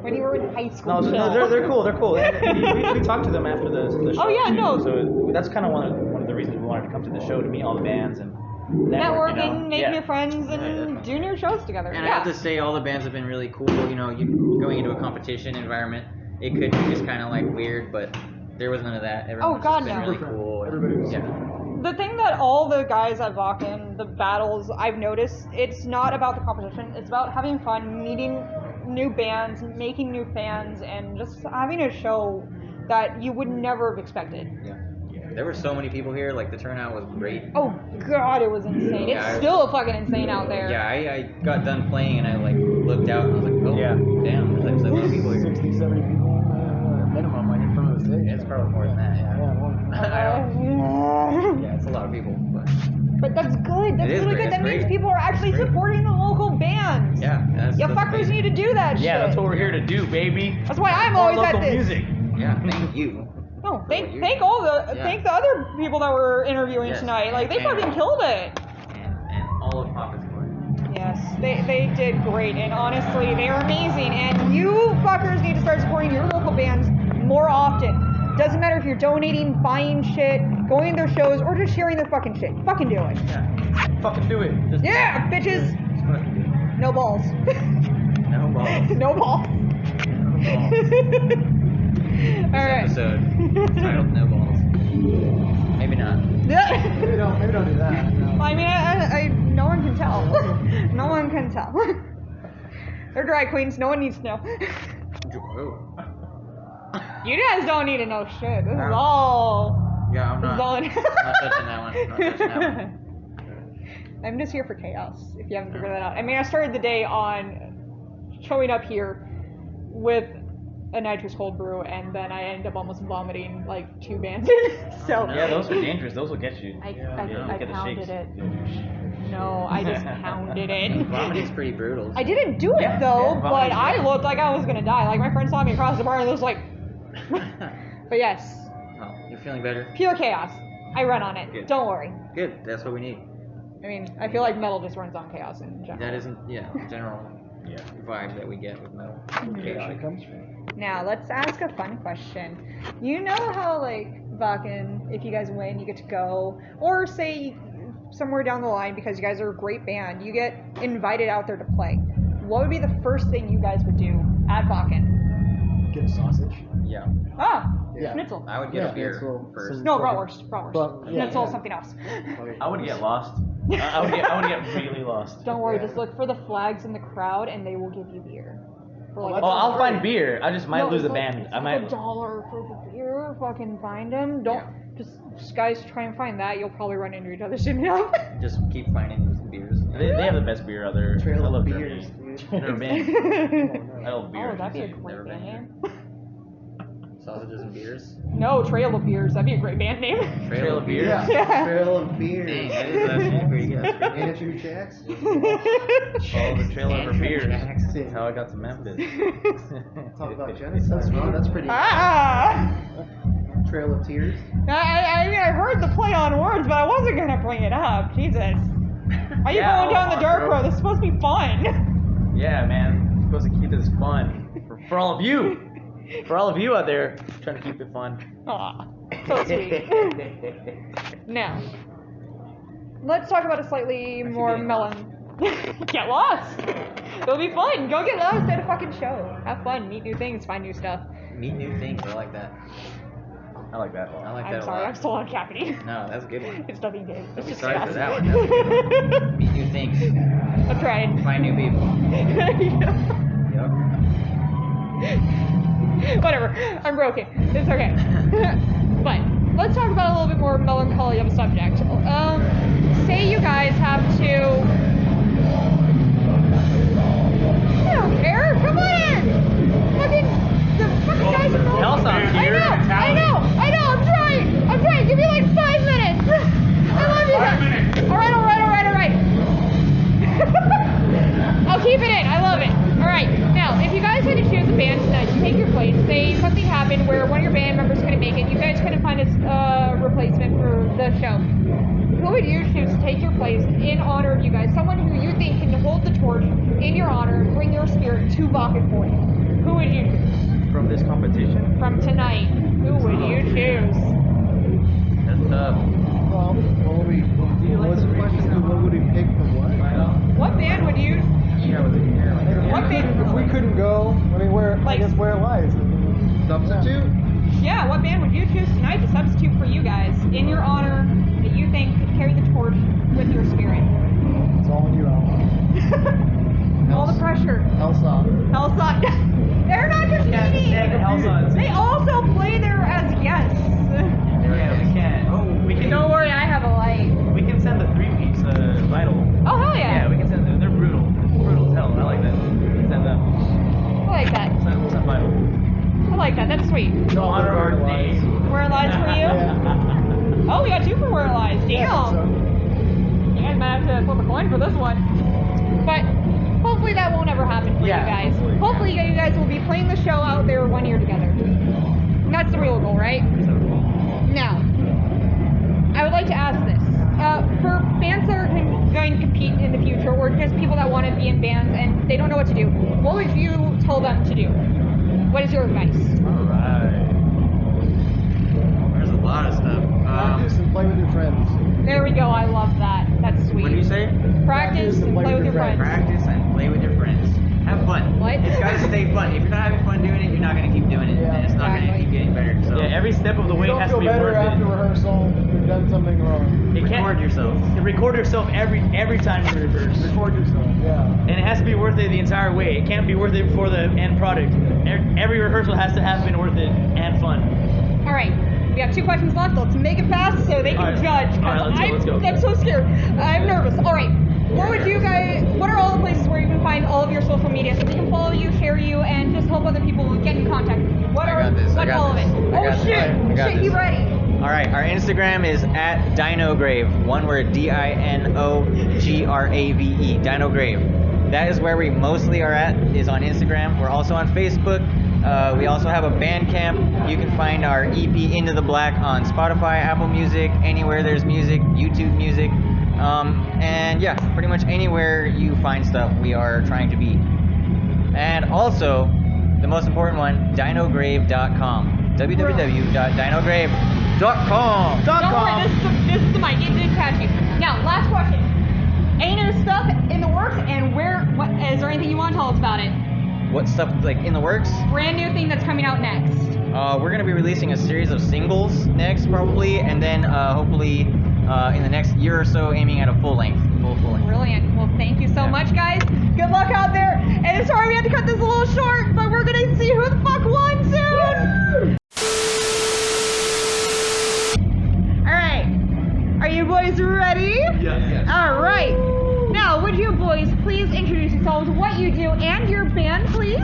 When you were in high school. No, chill. they're cool. They're cool. And we talked to them after the show. Oh, yeah, too, no. So that's kind of one of the reasons we wanted to come to the show, to meet all the bands and Networking, make yeah. new friends, and do new shows together. And yeah. I have to say, all the bands have been really cool. You going into a competition environment, it could be just kind of like weird, but there was none of that. Everyone's God, just been no. really cool. and- Everybody was yeah. The thing that all the guys at Wacken, the battles, I've noticed, it's not about the competition. It's about having fun, meeting new bands, making new fans, and just having a show that you would never have expected. Yeah. There were so many people here. Like the turnout was great. Oh God, it was insane. Yeah, It's still fucking insane out there. Yeah, I got done playing and I like looked out and I was like, oh Yeah. damn, there's like a lot of people here. 60, 70 people minimum right in front of the stage. It's probably more than that. Yeah. Yeah, it's a lot of people, But that's good. That's It is really great. good. That It's means great. people are actually It's great. supporting the local bands. yeah, that's You fuckers amazing. need to do that shit. Yeah, that's what we're here to do, baby. That's why I'm More always local at this. music. Yeah, thank you. No, thank you- thank all the Yeah. thank the other people that were interviewing Yes. tonight. Like they And- fucking killed it. And all of Pop is good. Yes, they did great, and honestly, they are amazing. And you fuckers need to start supporting your local bands more often. Doesn't matter if you're donating, buying shit, going to their shows, or just sharing their fucking shit. Fucking do it. Yeah, Fucking do it. Just Yeah, bitches. just fucking do it. No balls. No balls. No balls. All This right. episode titled No Balls. Maybe not. Maybe don't do that. No. I mean, I no one can tell. No one can tell. They're drag queens. No one needs to know. Oh. You guys don't need to know shit. This is all. Yeah, I'm This is not. all. Not touching that one. Not touching that one. I'm just here for chaos. If you haven't figured that out. I mean, I started the day on showing up here with a nitrous cold brew, and then I ended up almost vomiting like 2 bands in. So Yeah, those are dangerous. Those will get you. I Look at the pounded shakes. it. No, I just pounded it. Vomiting's pretty brutal. I didn't do it Yeah, though, yeah, but vomiting's I bad. looked like I was gonna die. Like my friend saw me across the bar and was like, but yes, Oh, you're feeling better? pure chaos. I run on it. Good. Don't worry. Good. That's what we need. I mean, I feel like metal just runs on chaos in general. That isn't, general vibe that we get with metal. Chaotic comes from. Now, let's ask a fun question. You know how, like, Wacken, if you guys win, you get to go, or say somewhere down the line, because you guys are a great band, you get invited out there to play. What would be the first thing you guys would do at Wacken? Get a sausage. Yeah. Ah, Yeah. schnitzel. I would get a beer Schnitzel, first. some No, fucking- bratwurst. But- yeah, Schnitzel, yeah. something else. I would get lost. I would get really lost. Don't worry, Yeah. just look for the flags in the crowd, and they will give you beer. For like, that's Oh, I'll great. find beer. I just might No, lose a it's like- band. it's I like might. $1 for the beer. Fucking find them. Don't just guys try and find that. You'll probably run into each other soon enough. Just keep finding these beers. They have the best beer out there. Trail I of love beers, Germany. dude. Never been. I love Oh, beer. that'd be a Never great been band here. name. Sausages and beers. No, Trail of Beers. That'd be a great band name. Trail of beers. Yeah. Yeah. Trail of beers. Dang, that is actually pretty good. That's pretty good. Andrew Jacks. Oh, the trail over beers. Jacks. That's how I got to Memphis. Talk about genocide, bro. That's pretty. Ah! Trail of tears. I mean, I heard the play on words, but I wasn't gonna bring it up. Jesus. Why are you Yeah, going down the dark bro. road? This is supposed to be fun. Yeah, man. I'm supposed to keep this fun for all of you. For all of you out there trying to keep it fun. Aw, so sweet. Now, let's talk about a slightly more melon. Get lost. It'll be fun. Go get lost at a fucking show. Have fun. Meet new things. Find new stuff. Meet new things. I like that. I like that a I lot. like I'm that sorry. a I'm lot. still on Cappy. No, that's a good one. It's nothing big. It's Don't be just sorry for that chaos. one. That's a good one. Meet new things. I'm trying. Find new people. Yep. Whatever. I'm broken. It's okay. But let's talk about a little bit more melancholy of a subject. Say you guys have to. I don't care. Come on in. The fucking guys are going. Hellsong's I here. know. I'm trying. Give me like 5 minutes. I love you guys. All right. I'll keep it in. I love it. All right. Now, if you guys had to choose a band tonight to take your place, say something happened where one of your band members couldn't make it, you guys couldn't find a replacement for the show. Who would you choose to take your place in honor of you guys? Someone who you think can hold the torch in your honor, bring your spirit to Wacken for you. Who would you choose? From this competition? From tonight, who would you choose? That's tough. Well, what would we? What's the question? What would we pick for what? What band would you? What band? If we couldn't go, I mean, where? Like- I guess where it lies. Substitute? Yeah, what band would you choose tonight to substitute for you guys in your honor that you think could carry the torch with your spirit? It's all on you, Al. All the pressure. Hellsong. Hellsong. They're not just meeting. They also play there as guests. Yeah, we can. Oh, we can. Don't worry, I have a light. We can send the 3-piece Viytal. Oh, hell yeah. Yeah, we can send them. They're brutal. Brutal as hell. I like that. Send them. I like that. Send Viytal. I like that. That's sweet. To honor our name. Where it lies for you? Oh, we got 2 for where it lies. Damn. You guys might have to flip a coin for this one. But hopefully that won't ever happen for Yeah, you guys. hopefully, Hopefully you guys will be playing the show out there 1 year together. And that's the real goal, right? Now, I would like to ask this. For bands that are going to compete in the future, or just people that want to be in bands and they don't know what to do, what would you tell them to do? What is your advice? Alright. There's a lot of stuff. Practice and play with your friends. There we go. I love that. That's sweet. What do you say? Practice and play with your friends. Practice and play with your friends. Have fun. What? It's got to stay fun. If you're not having fun doing it, you're not going to keep doing it. Yeah. And it's not going to Exactly. keep getting better. So Yeah, every step of the way You don't has to feel be better worth after it. rehearsal. You've done something wrong. It can't- record yourself. Record yourself every time you rehearse. Record yourself. Yeah. And it has to be worth it the entire way. It can't be worth it for the end product. Every rehearsal has to have been worth it and fun. All right. We have 2 questions left. Let's make it fast so they can All right. judge. 'Cause All right, let's go. I'm so scared. I'm nervous. All right. What are all the places where you can find all of your social media so they can follow you, share you, and just help other people get in contact with you? What I are got this, I what's got all this, of it? I Oh got this, shit! I got Shit, you this. ready? All right, our Instagram is at Dinograve. One word, Dinograve. Dinograve. That is where we mostly are at, is on Instagram. We're also on Facebook. We also have a Bandcamp. You can find our EP Into the Black on Spotify, Apple Music, anywhere there's music, YouTube Music. And yeah, pretty much anywhere you find stuff, we are trying to be. And also, the most important one, dinograve.com. www.dinograve.com. Don't worry, this is the mic. It did catch you. Now, last question. Any new stuff in the works, and what is there anything you want to tell us about it? What stuff is like in the works? Brand new thing that's coming out next. We're gonna be releasing a series of singles next, probably, and then hopefully in the next year or so, aiming at a full length. Brilliant. Well, thank you so much, guys. Good luck out there. And sorry we had to cut this a little short, but we're gonna see who the fuck won soon. All right. Are you boys ready? Yes. All right. Now, would you boys please introduce yourselves, what you do, and your band, please?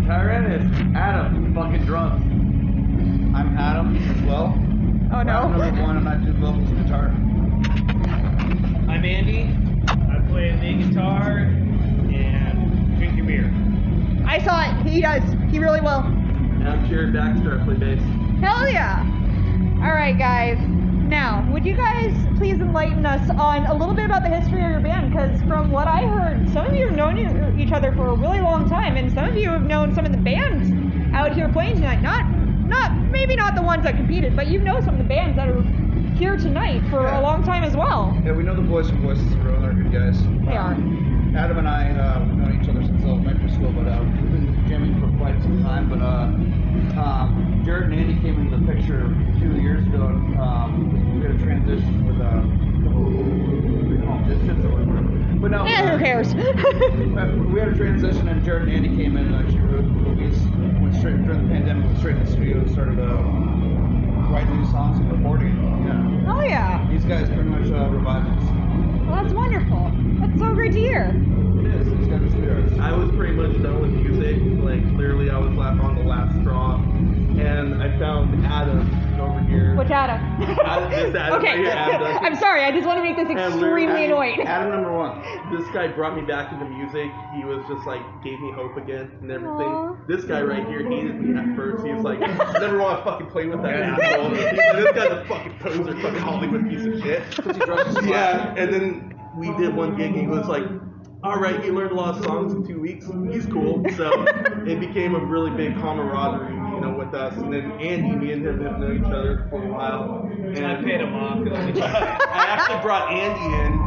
Tyranis, Adam, fucking drums. I'm Adam as well. Oh no. Number one, and I do vocals and guitar. I'm Andy. I play the guitar and drink your beer. I saw it. He does. He really will. And I'm Jared Baxter. I play bass. Hell yeah. All right, guys. Now, would you guys please enlighten us on a little bit about the history of your band? Because from what I heard, some of you have known each other for a really long time, and some of you have known some of the bands out here playing tonight. Maybe not the ones that competed, but you know some of the bands that are here tonight for a long time as well. Yeah, we know the boys from Voices of Row. They're good guys. They are. Adam and I, we've known each other since elementary school, but we've been jamming for quite some time. But Jared and Andy came into the picture 2 years ago. We had a transition with distance or whatever. But no, Who cares? we had a transition, and Jared and Andy came in and actually wrote movies. Went straight during the pandemic. Went straight in the studio and started writing new songs and recording. Yeah. Oh yeah. These guys pretty much revived us. Well, that's wonderful. That's so great to hear. It is. These guys are sweethearts. I was pretty much done with music. Like, literally, I was left on the last straw. And I found Adam over here. Which Adam? This Adam Okay. right here, Adam. I'm sorry. I just want to make this extremely annoying. Adam number one. This guy brought me back into music. He was just like, gave me hope again and everything. Aww. This guy right here hated me at first. He was like, never want to fucking play with that asshole. He's like, this guy's a fucking poser, fucking Hollywood piece of shit. Yeah, and then we did one gig and he was like, alright, you learned a lot of songs in 2 weeks. He's cool. So it became a really big camaraderie, with us. And then Andy, me and him have known each other for a while. And I paid him off. I actually brought Andy in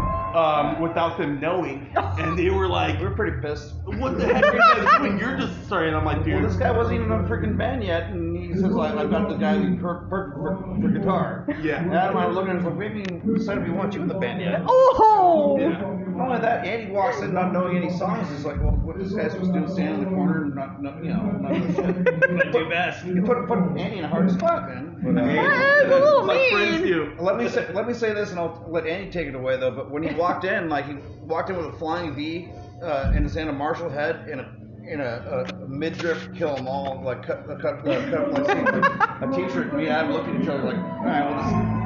without them knowing, and they were like, We're pretty pissed. "What the heck are you guys doing? You're just starting." And I'm like, "Dude, Well, this guy wasn't even in a freaking band yet, and he says, like, I've got the guy who's perfect for guitar. Yeah. And Adam and I were looking at him like, we haven't even decided we want you in the band yet. Oh! Yeah. Not only that, Andy walks in not knowing any songs. He's like, well, what this guy's supposed to do is stand in the corner and not do shit. I'm gonna do best. You put Andy in a hard spot, man. But, That's a little my friends mean. do." let me say this, and I'll let Andy take it away though. But when he walked in, he walked in with a flying V in his hand, a Marshall head, and a midriff kill 'em all, like cut like a t-shirt. And me and Adam looked at each other like, all right, well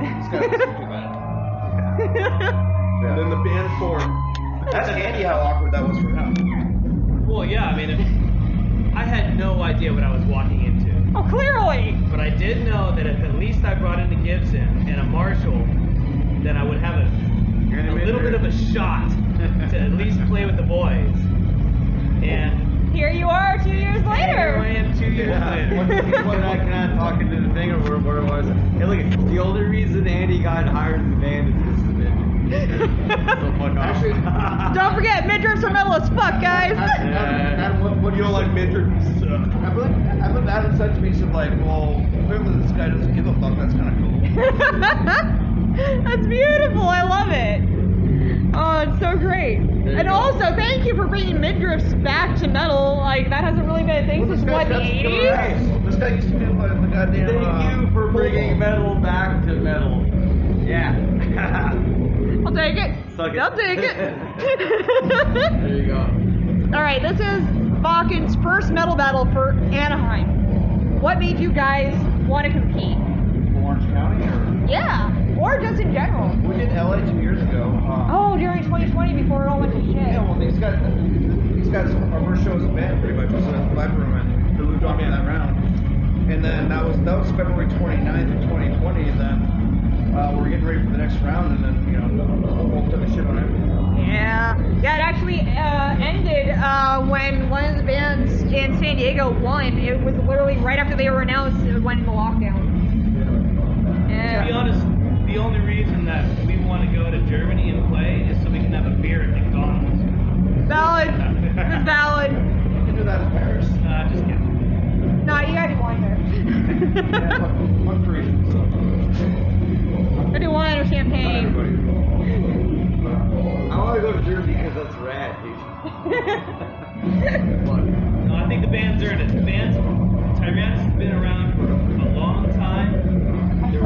this guy doesn't too bad. And then the band formed. Ask Andy how awkward that was for him. Well, yeah, I mean, I had no idea what I was walking into. Oh, clearly. But I did know that if at least I brought in a Gibson and a Marshall, then I would have a little bit of a shot to at least play with the boys. And Here you are 2 years here I later. am 2 years later. Can I talk into the thing or what it was? Hey, look, the only reason Andy got hired in the band is because of the band. So fuck off. Don't forget, midriffs are metal as fuck, guys. Adam, what do You don't like midriff? I believe Adam said to me, he said like, well, clearly this guy doesn't give a fuck. That's kind of cool. That's beautiful. I love it. Oh, it's so great. And also, thank you for bringing midriffs back to metal. Like, that hasn't really been a thing since, what, the 80s? This guy used to do the goddamn. Thank you for bringing metal back to metal. Yeah. I'll take it. Suck it. I'll take it. There you go. All right, this is Wacken's first metal battle for Anaheim. What made you guys want to compete? Orange County, or Yeah, or just in general. we did LA 2 years ago. Oh, during 2020 before it all went to shit. Yeah, well, these guys, our first show as a band pretty much was at the Viper Room, and we dropped in that round. And then that was February 29th of 2020, and then we're getting ready for the next round, and then we'll took a shit on everything. Yeah, it actually ended when one of the bands in San Diego won. It was literally right after they were announced it went into lockdown. To be honest, the only reason that we want to go to Germany and play is so we can have a beer at McDonald's. Valid. It's valid. You can do that in Paris. Just kidding. No, you gotta do wine there. I'm Parisian, so. I do wine or champagne. I want to go to Germany because that's rad, dude. No, I think the band's earned it. The band's Tyranis has been around for a long time. They're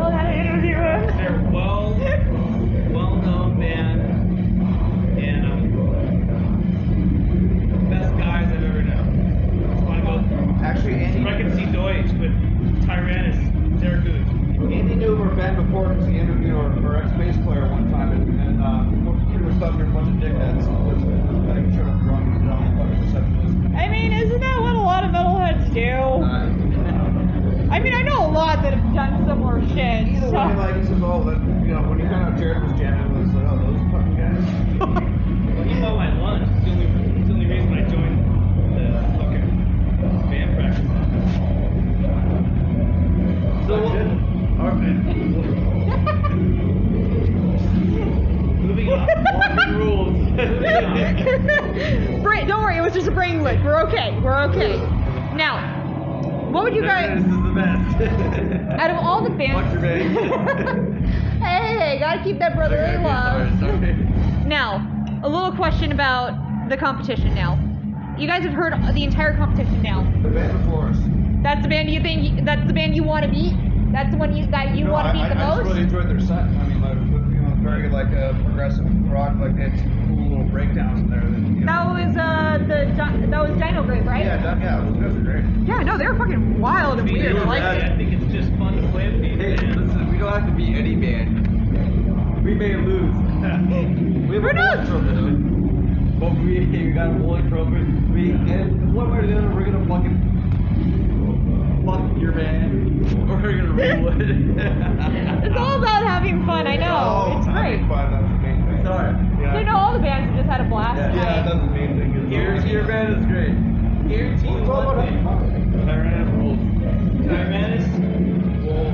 well-known band, and best guys I've ever known. Just want to go. Actually, Andy. Sprechen Sie Deutsch with Tyranis. Sehr gut. Andy knew of our band before because he interviewed our ex-bass player one time, and pretty much thought we were a bunch of dickheads. So let's shut up drunk and down the fucking receptionist. I mean, isn't that what a lot of metalheads do? I mean, I know a lot that have done similar shit. Either So. way, like he says, oh, that, when he found out Jared was jamming with us, like, oh, those fucking guys. Well, he bought my lunch. It's the only reason I joined the fucking band practice. So, Moving on. Walking rules. Don't worry, it was just a brain glitch. We're okay. We're okay. Now, what would you guys? This is the best. Out of all the bands. Fuck your band. Hey, gotta keep that brotherly love. Sorry. Now, a little question about the competition. Now, you guys have heard the entire competition. Now, The band before us. that's the band you think. That's the band you want to beat. That's the one that you want to beat the I most. just really enjoyed their set. I mean, like, very progressive rock. Like they had some cool little breakdowns in there. That was Dinograve, right? Yeah, those guys are great. Yeah, no, they were fucking wild and weird. I liked I it. think it's just fun to play with these bands. Listen, we don't have to be any band. We may lose. We have Who a knows? bowling trophy, but we got a bowling trophy. And one way or the other, we're gonna fuck your band, or we're gonna rule it. It's all about having fun. I know. It's great. Fun, that's the main thing. Sorry. You know, all the bands have just had a blast Yeah, tonight. that's the main thing. Your band is great. Guarantee you one thing. Tyranis rules. Tyranis will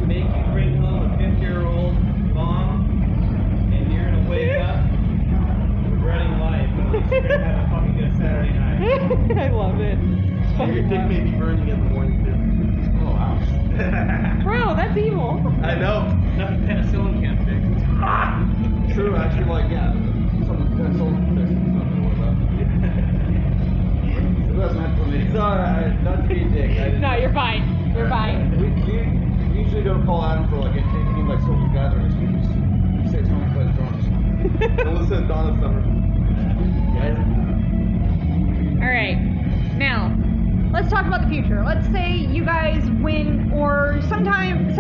make you bring home a 50-year-old mom, and you're gonna wake up regretting life. But at least you're gonna have a fucking good Saturday night. I love it. Your dick may be burning in the morning too. Oh, wow. Bro, that's evil. I know. Nothing penicillin can't fix. True, actually, like, yeah. Something that's all fixed. It doesn't have to be. Sorry, not to be a dick. No, you're fine. You're fine. We usually don't call Adam for like any like social gatherings. We just say someone plays drums. Well, listen to Donna Summer. All right. Now, let's talk about the future. Let's say you guys win, or sometime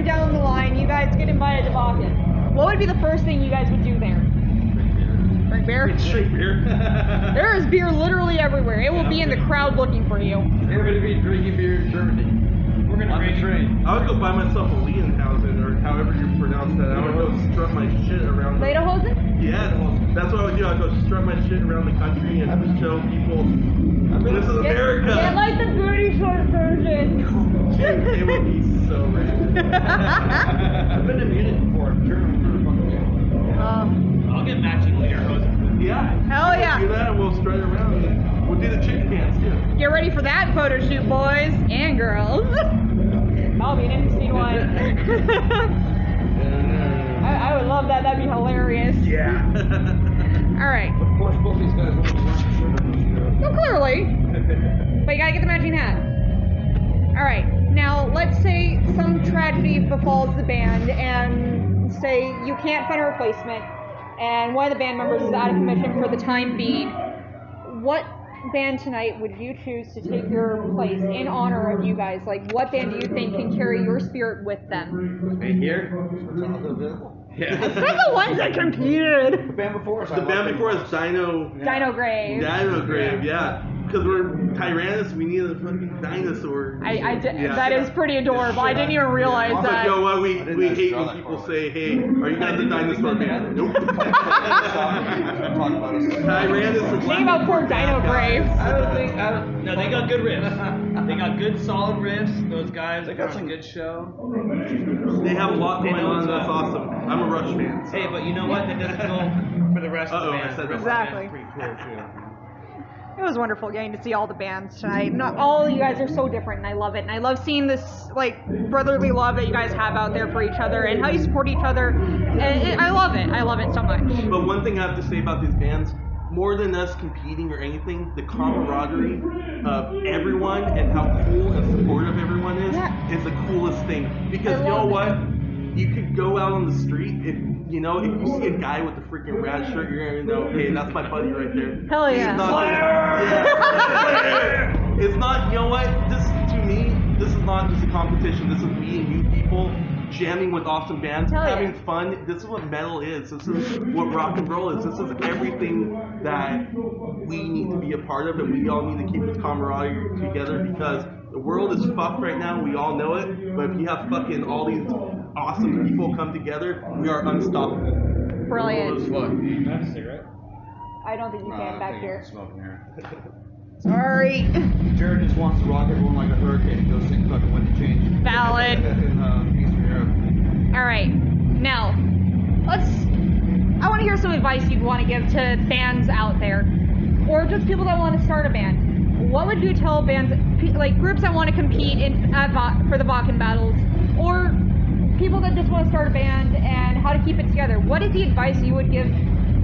down the line, you guys get invited to Wacken. What would be the first thing you guys would do there? Drink beer? Straight beer. There is beer literally everywhere. It will be in the crowd looking for you. We're gonna be drinking beer in Germany. We're gonna On the bring train. I would go buy myself a Lederhosen, or however you pronounce that. I would go strut my shit around. Lederhosen? Yes, that's what I would do. I'd go strut my shit around the country and show people this is America. Yeah, like the booty short version. Dude, it would be so rad. I've been to Munich before. Germany for fucking I'll get matching lederhosen. Yeah. Hell yeah. Do that and we'll strut around. And we'll do the chicken dance too. Get ready for that photo shoot, boys and girls. That'll be an interesting one. I would love that. That'd be hilarious. Yeah. All right. Of course, both these guys want to run for sure. Well, clearly. But you gotta get the matching hat. All right. Now, let's say some tragedy befalls the band, and say you can't find a replacement, and one of the band members is out of commission for the time being. What band tonight would you choose to take your place in honor of you guys? Like, what band do you think can carry your spirit with them? Right here? I said the ones that competed. The band before us. The band before us, Dinograve. Dinograve. Dinograve, yeah. because we're Tyranis, we need a fucking dinosaur. That is pretty adorable. I didn't even realize But that. you know what? We hate when people say, "Hey, are you guys a dinosaur band?" Nope. Tyranis is Think about poor Dinograve. No, they got good riffs. They got good, solid riffs. Those guys, they got some good show. They have a lot going on. That's awesome. I'm a Rush fan. So. Hey, but you know what? That doesn't go for the rest of the band. I said that. Exactly. Pretty cool too. It was wonderful getting to see all the bands tonight. Not all of you guys are so different, and I love it. And I love seeing this like brotherly love that you guys have out there for each other, and how you support each other. And I love it. I love it so much. But one thing I have to say about these bands, more than us competing or anything, the camaraderie of everyone and how cool and supportive everyone is the coolest thing. Because you know what? You could go out on the street, if you see a guy with a freaking rad shirt, you're gonna know, hey, that's my buddy right there. Hell yeah. It's not, you know what? To me, this is not just a competition. This is me and you people jamming with awesome bands, having fun. This is what metal is. This is what rock and roll is. This is everything that we need to be a part of, and we all need to keep this camaraderie together because the world is fucked right now. We all know it. But if you have fucking all these awesome people come together, we are unstoppable. Brilliant. Can you have a cigarette? I don't think you can back here. Smoking here. Sorry. Jared just wants to rock everyone like a hurricane. Go sing fucking When to Change. Valid. In Eastern Europe. All right. Now, I want to hear some advice you'd want to give to bands out there, or just people that want to start a band. What would you tell bands, like groups that want to compete for the Wacken battles, or people that just want to start a band and how to keep it together? What is the advice you would give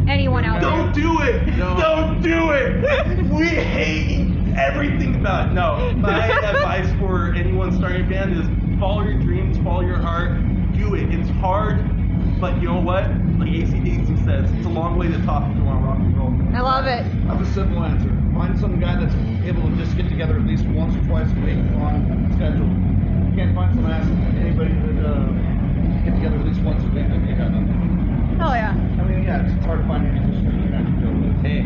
anyone out there? Don't do it! Don't do it! We hate everything about it. No, my advice for anyone starting a band is follow your dreams, follow your heart, do it. It's hard, but you know what? Like AC/DC says, it's a long way to top if you want to rock and roll. I love it. I have a simple answer. Find some guy that's able to just get together at least once or twice a week on schedule. You can't find some ass anybody that get together at least once a week. You got nothing. Hell yeah. I mean, yeah, it's hard to find any musicians you can actually go with. Hey.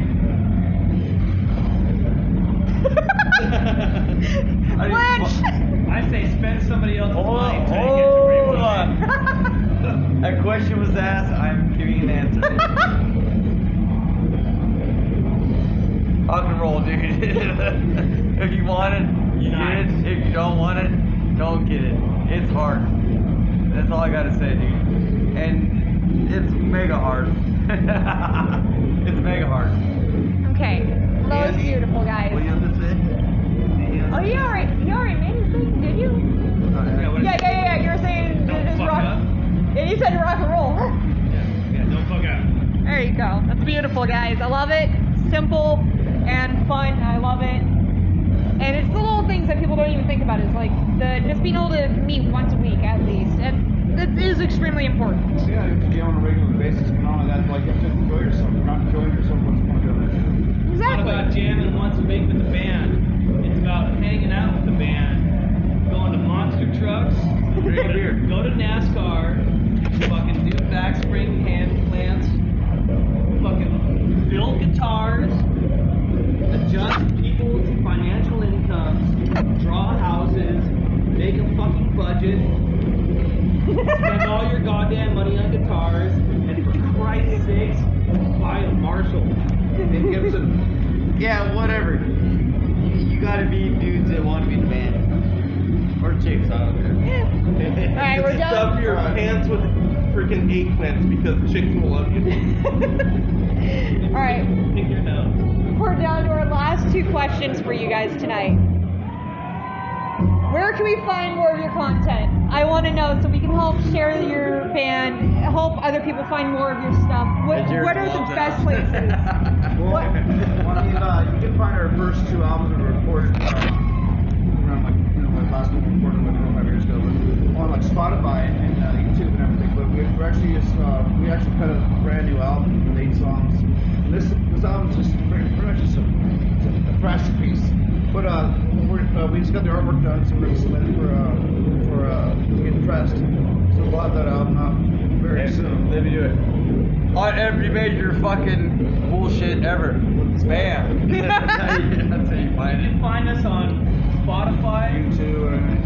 I say spend somebody else's money until you get to Hold on. That question was asked. I'm giving an answer. Rock and roll, dude. If you want it, you get it. If you don't want it, don't get it. It's hard. That's all I gotta say, dude. And it's mega hard. It's mega hard. Okay. That was beautiful, guys. What do you have to say? Oh, you already made his thing, did you? Yeah. You were saying just rock. And you said rock and roll. Yeah, don't fuck up. There you go. That's beautiful, guys. I love it. Simple and fun. I love it. And it's the little things that people don't even think about. Is like just being able to meet once a week at least, and that is extremely important. Yeah, you have to be on a regular basis, and all of that. Like you have to enjoy yourself. You're not enjoying yourself. What's the point of it? It's not about jamming once a week with the band. It's about hanging out with the band, going to monster trucks, go to NASCAR, fucking do backspring hand plants, fucking build guitars, adjust people's financial incomes, draw houses, make a fucking budget, spend all your goddamn money on guitars, and for Christ's sakes, buy a Marshall. And Gibson. Yeah, whatever. You gotta be dudes that want to be in the band. Or chicks, I don't care. Alright, we're done. Stuff your pants with freaking eggplants because chicks will love you. Alright. Pick your nose. We're down to our last two questions for you guys tonight. Where can we find more of your content? I want to know so we can help share your band, help other people find more of your stuff. What are the best places? Well, I mean, you can find our first two albums that were recorded around like my last one recorded like 5 years ago, but on like Spotify and YouTube and everything. But we actually cut a brand new album with 8 songs. And this album is just pretty much just a thrashy piece. But we just got the artwork done, so we're going to submit it for getting pressed. So we'll have that album out very soon. Let me do it. On every major fucking bullshit ever. Spam. That's how you find You it. can find us on Spotify,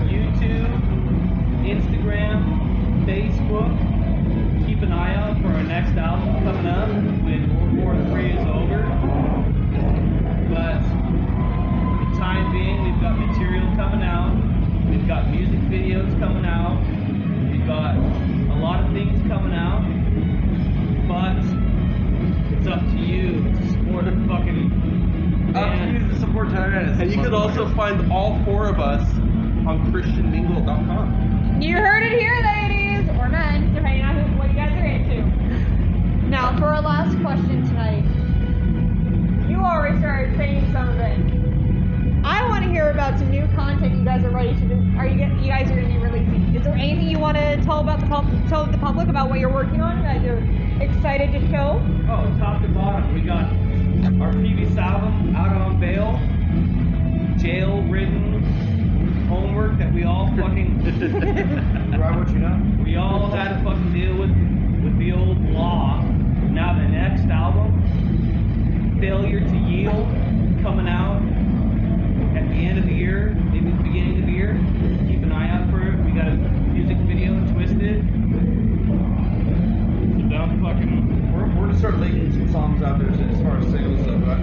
YouTube, Instagram, Facebook. Keep an eye out for our next album coming up when World War III is over. But for the time being, we've got material coming out. We've got music videos coming out. We've got a lot of things coming out. But it's up to you to support the fucking band. To support Tyranis. And you can also find all four of us on ChristianMingle.com. You heard it here, ladies, or men, depending on what you guys are into. Now, for our last question tonight, you already started saying some of it. I want to hear about some new content you guys are ready to do. You guys are going to be releasing? Is there anything you want to tell about tell the public about what you're working on that you're excited to show? Oh, top to bottom, we got our previous album out on bail, jail-ridden homework that we all fucking Right, what you know? we all had to fucking deal with the old law. Now the next album, Failure to Yield, coming out at the end of the year, maybe the beginning of the year. Keep an eye out for it. We got a music video, Twisted. So don't fucking. We're to start leaking some songs out there as far as singles stuff. But I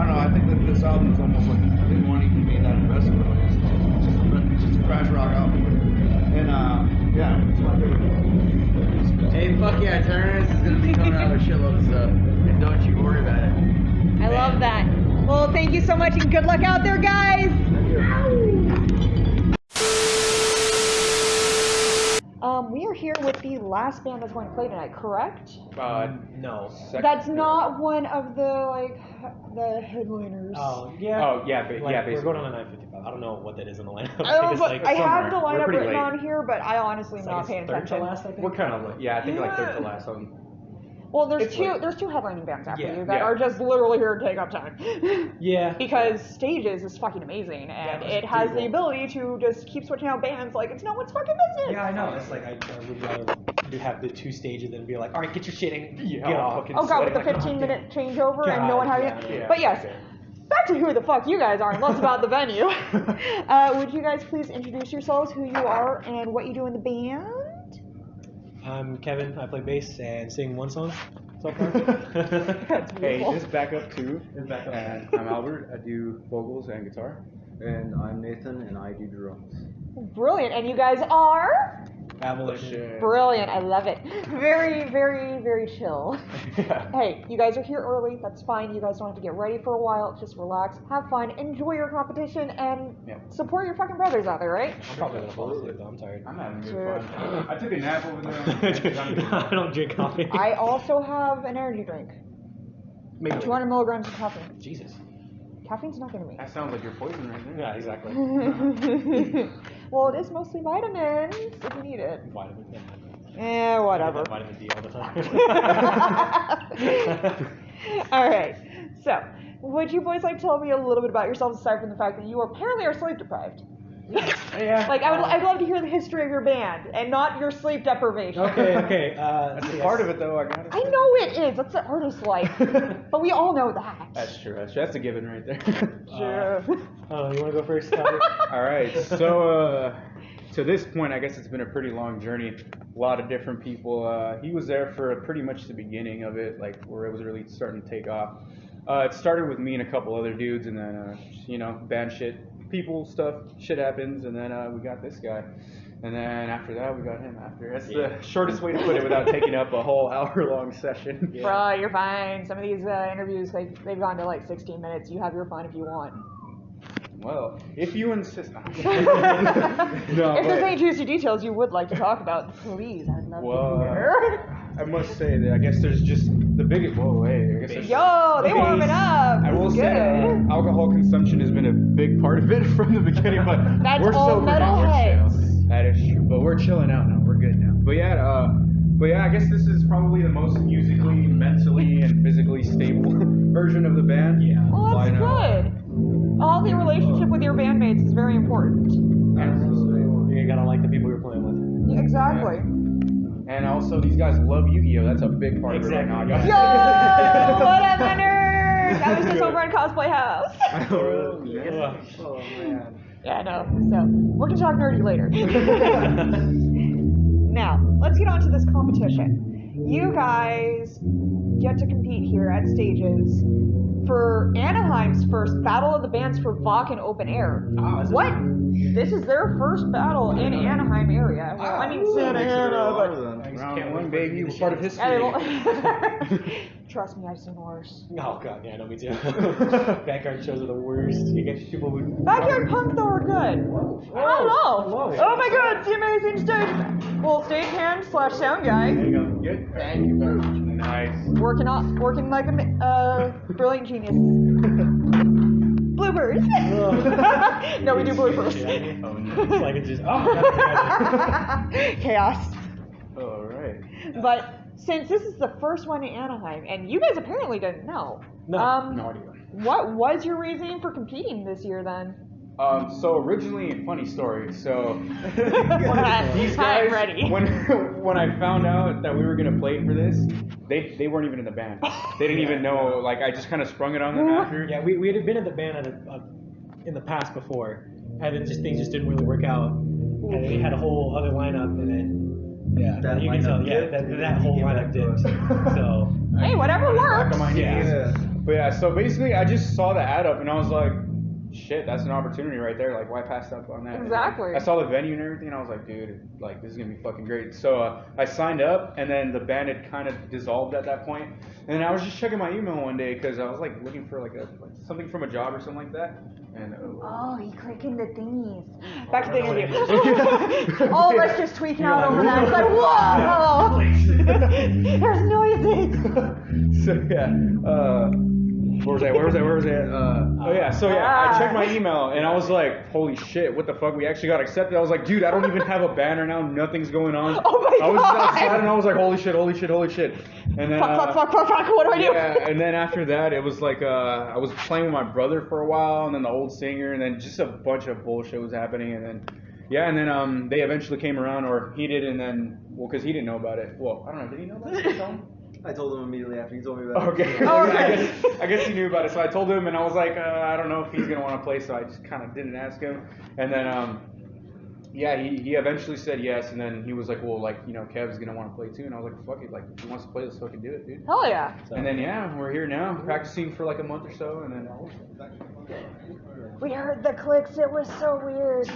don't know. I think that this album is almost like I didn't want to even be that invested. Really. It's just a crash rock album. And yeah, it's my favorite. Hey, fuck yeah, Tyranis is gonna be coming out with a shitload of stuff. And don't you worry about it. I love that. Well, thank you so much and good luck out there, guys. We are here with the last band that's going to play tonight, correct? No. That's not one of the headliners. Oh, yeah. Oh, yeah, but, Like, yeah, we're basically. going on the 9:55. I don't know what that is on the lineup. I, think it's like I have the somewhere. lineup We're pretty written late. on here, but I honestly am It's like not it's paying third to attention. last, I think. We're kind of, yeah, I think like third to last one. Well, there's It's two late. there's two headlining bands after Yeah. you that Yeah. are just literally here to take up time. Yeah. Because Stages is fucking amazing, and it's it has pretty the ability to just keep switching out bands like it's no one's fucking business. Yeah, I know. It's like I would rather have the two stages than be like, all right, get your shit and get off. Oh god, with the 15-minute changeover and no one having it. yeah. But yes, back to who the fuck you guys are and less about the venue. Would you guys please introduce yourselves, who you are, and what you do in the band? I'm Kevin. I play bass and sing one song so far. That's Hey, beautiful. this is backup too. And I'm Albert. I do vocals and guitar. And I'm Nathan, and I do drums. Brilliant, and you guys are? Avolition. Brilliant, I love it. Very, very, very chill. Hey, you guys are here early, that's fine. You guys don't have to get ready for a while. Just relax, have fun, enjoy your competition, and support your fucking brothers out there, right? I'm probably gonna fall asleep though. I'm tired. I'm having Sure. good fun. I took a nap over there. I don't drink coffee. I also have an energy drink. Maybe 200 milligrams of caffeine. Jesus. Caffeine's nothing to me. That sounds like your poison right there. Yeah, exactly. Well, it is mostly vitamins, if you need it. Vitamin. Whatever. Vitamin D all the time. Alright, so, would you boys like to tell me a little bit about yourselves aside from the fact that you apparently are sleep deprived? Yeah. Like, I'd love to hear the history of your band, and not your sleep deprivation. Okay. That's a part of it though, I gotta I say. know it is, that's the artist's life, but we all know that. That's true. That's a given right there. Sure. Oh, you want to go first, Tyler? All right. So to this point, I guess it's been a pretty long journey. A lot of different people. He was there for pretty much the beginning of it, like where it was really starting to take off. It started with me and a couple other dudes, and then band shit, people stuff, shit happens, and then we got this guy. And then after that, we got him after. That's the shortest way to put it without taking up a whole hour-long session. Bro, you're fine. Some of these interviews, they've gone to like 16 minutes. You have your fun if you want. Well, if you insist. If there's any juicy details you would like to talk about, please, I'd love to hear. I must say that I guess there's just the biggest. Whoa, hey, I guess there's Yo, they warming up. I will It's say good. alcohol consumption has been a big part of it from the beginning, but That's we're all sober now. We're metalheads. chill. That is true, but we're chilling out now. We're good now. But yeah, I guess this is probably the most musically, mentally, and physically stable version of the band. Yeah. Well, that's good. All the relationship with your bandmates is very important. Absolutely. You gotta like the people you're playing with. Yeah, exactly. And also, these guys love Yu-Gi-Oh. That's a big part of it right now. Yo, what up, my nerds? listeners, that was just over in Cosplay House. Oh, yeah. Oh man. Yeah, I know. So, we can talk nerdy later. Now, let's get on to this competition. You guys get to compete here at stages for Anaheim's first Battle of the Bands for Wacken Open Air. What? This is their first battle in Anaheim area. Well, I mean Santa Ana, but... Round one, baby. We're part of history. Trust me, I've seen worse. Oh god, yeah, no, me too. Backyard shows are the worst. You get people who Backyard Punk though are good. I don't know. Whoa. Oh my god, it's the amazing stage. Well, stagehand / sound guy. There you go. Good. Thank you very much. Nice. Working like a brilliant genius. Bloopers. No, we do bloopers. It's like it's just Chaos. All right. But since this is the first one in Anaheim, and you guys apparently didn't know, No idea. what was your reasoning for competing this year then? So originally, funny story. So These guys, ready. when I found out that we were gonna play for this, they weren't even in the band. They didn't even know. Like I just kind of sprung it on them after. Yeah, we had been in the band in the past before, and it things just didn't really work out. And we had a whole other lineup, and then That you can tell, lineup that whole lineup did. So Hey, whatever works. But yeah, so basically, I just saw the ad up, and I was like, shit, that's an opportunity right there. Like, why pass up on that? Exactly. I saw the venue and everything, and I was like, dude, like, this is gonna be fucking great. So I signed up, and then the band had kind of dissolved at that point. And then I was just checking my email one day because I was like looking for like something from a job or something like that. And oh, you clicking the thingies. Back to the interview. All of us just tweaking out over that. It's like, whoa! There's noises. So yeah, where was I? Oh yeah, so yeah, I checked my email and I was like, holy shit, what the fuck? We actually got accepted. I was like, dude, I don't even have a banner now. Nothing's going on. Oh my I was God. just outside and I was like, holy shit. And then Fuck, what do I do? yeah, and then after that, it was like I was playing with my brother for a while, and then the old singer, and then just a bunch of bullshit was happening, and then they eventually came around, or he did, and then because he didn't know about it. Well, I don't know, did he know about it? Did you tell him? I told him immediately after he told me about it. Okay. Okay. I guess he knew about it. So I told him, and I was like, I don't know if he's gonna want to play, so I just kind of didn't ask him. And then, he eventually said yes, and then he was like, well, like, you know, Kev's gonna want to play too, and I was like, fuck it, like, if he wants to play, let's fucking do it, dude. Hell yeah. And then we're here now, practicing for like a month or so, and then. We heard the clicks. It was so weird.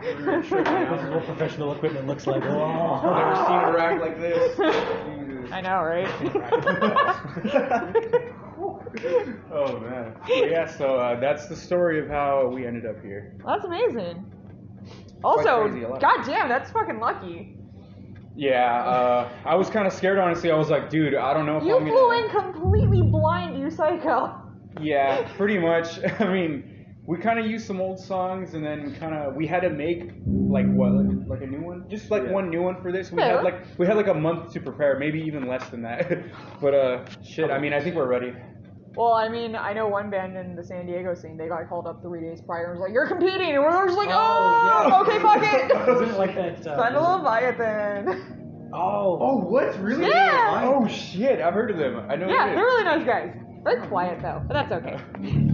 This is what professional equipment looks like. Whoa. I've never seen a rack like this. I know, right? Oh man. So that's the story of how we ended up here. That's amazing. Also, crazy, a lot. goddamn, that's fucking lucky. Yeah, I was kind of scared, honestly. I was like, dude, I don't know if You I'm flew gonna. in completely blind, you psycho. Yeah, pretty much. I mean, we kind of used some old songs, and then we had to make like a new one, just like one new one for this. We had like a month to prepare, maybe even less than that. But shit, I mean, I think we're ready. Well, I mean, I know one band in the San Diego scene, they got called up 3 days prior and was like, you're competing, and we're just like, okay, fuck it. Isn't it like that? Son of Leviathan. Oh, what? Really? Yeah. Oh shit, I've heard of them. I know. Yeah, they they're really nice guys. They're quiet though, but that's okay.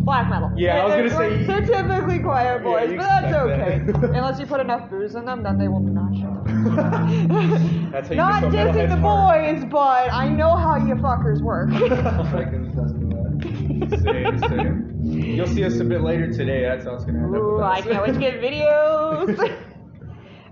Black metal. Yeah, I was gonna say- They're typically quiet boys, you but that's expect that. okay. Unless you put enough booze in them, then they will not shut up. That's how you Not get some dissing the metalheads hard. boys, but I know how you fuckers work. Same. You'll see us a bit later today. That's how it's gonna end up. Ooh, with I us. can't wait to get videos.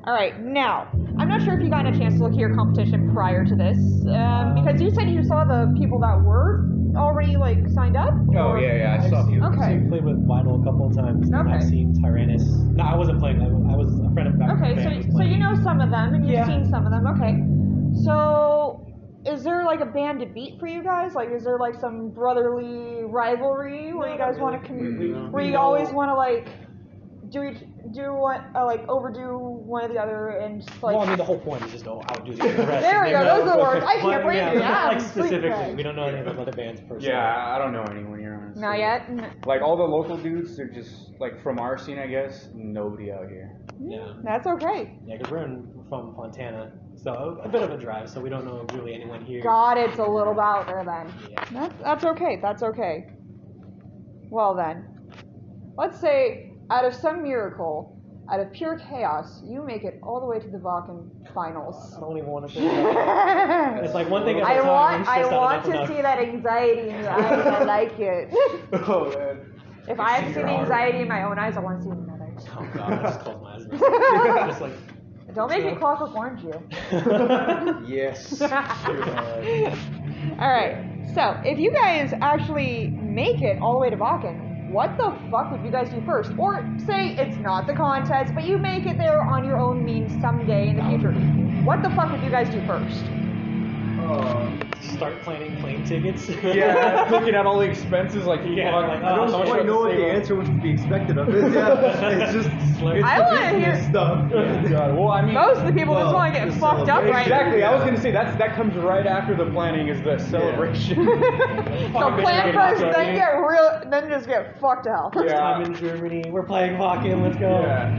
All right, now I'm not sure if you got a chance to look at your competition prior to this, because you said you saw the people that were already like signed up. Oh or- yeah, I saw you. Okay. I played with Viytal a couple of times. And Okay. I've seen Tyranis. No, I wasn't playing. I was a friend of back Okay, band was so playing. you know some of them and you've Yeah. seen some of them. Okay, so is there like a band to beat for you guys? Like, is there like some brotherly rivalry where you guys want to where you always want to like overdo one or the other and just like. Well, I mean, the whole point is just to outdo the rest. There we go. Those are the words. I can't But, breathe. yeah, Yeah, like I'm sleep specifically, deprived. we don't know any of the other bands per se. Yeah, I don't know anyone here. honestly. Not yet? Like all the local dudes, they're just like from our scene, I guess. Nobody out here. Yeah. That's okay. Yeah, because we're from Fontana, so a bit of a drive, so we don't know really anyone here. God, it's a little bit out there then. Yeah. That's okay. That's okay. Well then, let's say out of some miracle, out of pure chaos, you make it all the way to the Wacken finals. I don't even want to think about it. It's like one thing at a I time. want to see that anxiety in your eyes. I like it. Oh man. If I have seen anxiety in my own eyes, I want to see it in others. Oh god, I just closed my eyes. Just like. Don't make me Clockwork Orange you. Yes. Alright, so if you guys actually make it all the way to Wacken, what the fuck would you guys do first? Or say it's not the contest, but you make it there on your own means someday in the future. What the fuck would you guys do first? Start planning plane tickets. Yeah, looking at all the expenses, like Yeah, like, I don't quite know what the answer was to be expected of it. Yeah, it's just I want to hear stuff. Oh, God. Well, I mean, most of the people just want to get the fucked up right exactly. I was gonna say that comes right after the planning is the celebration. So plan first, then get real, then just get fucked to hell. First time in Germany. We're playing Wacken. Let's go. Yeah.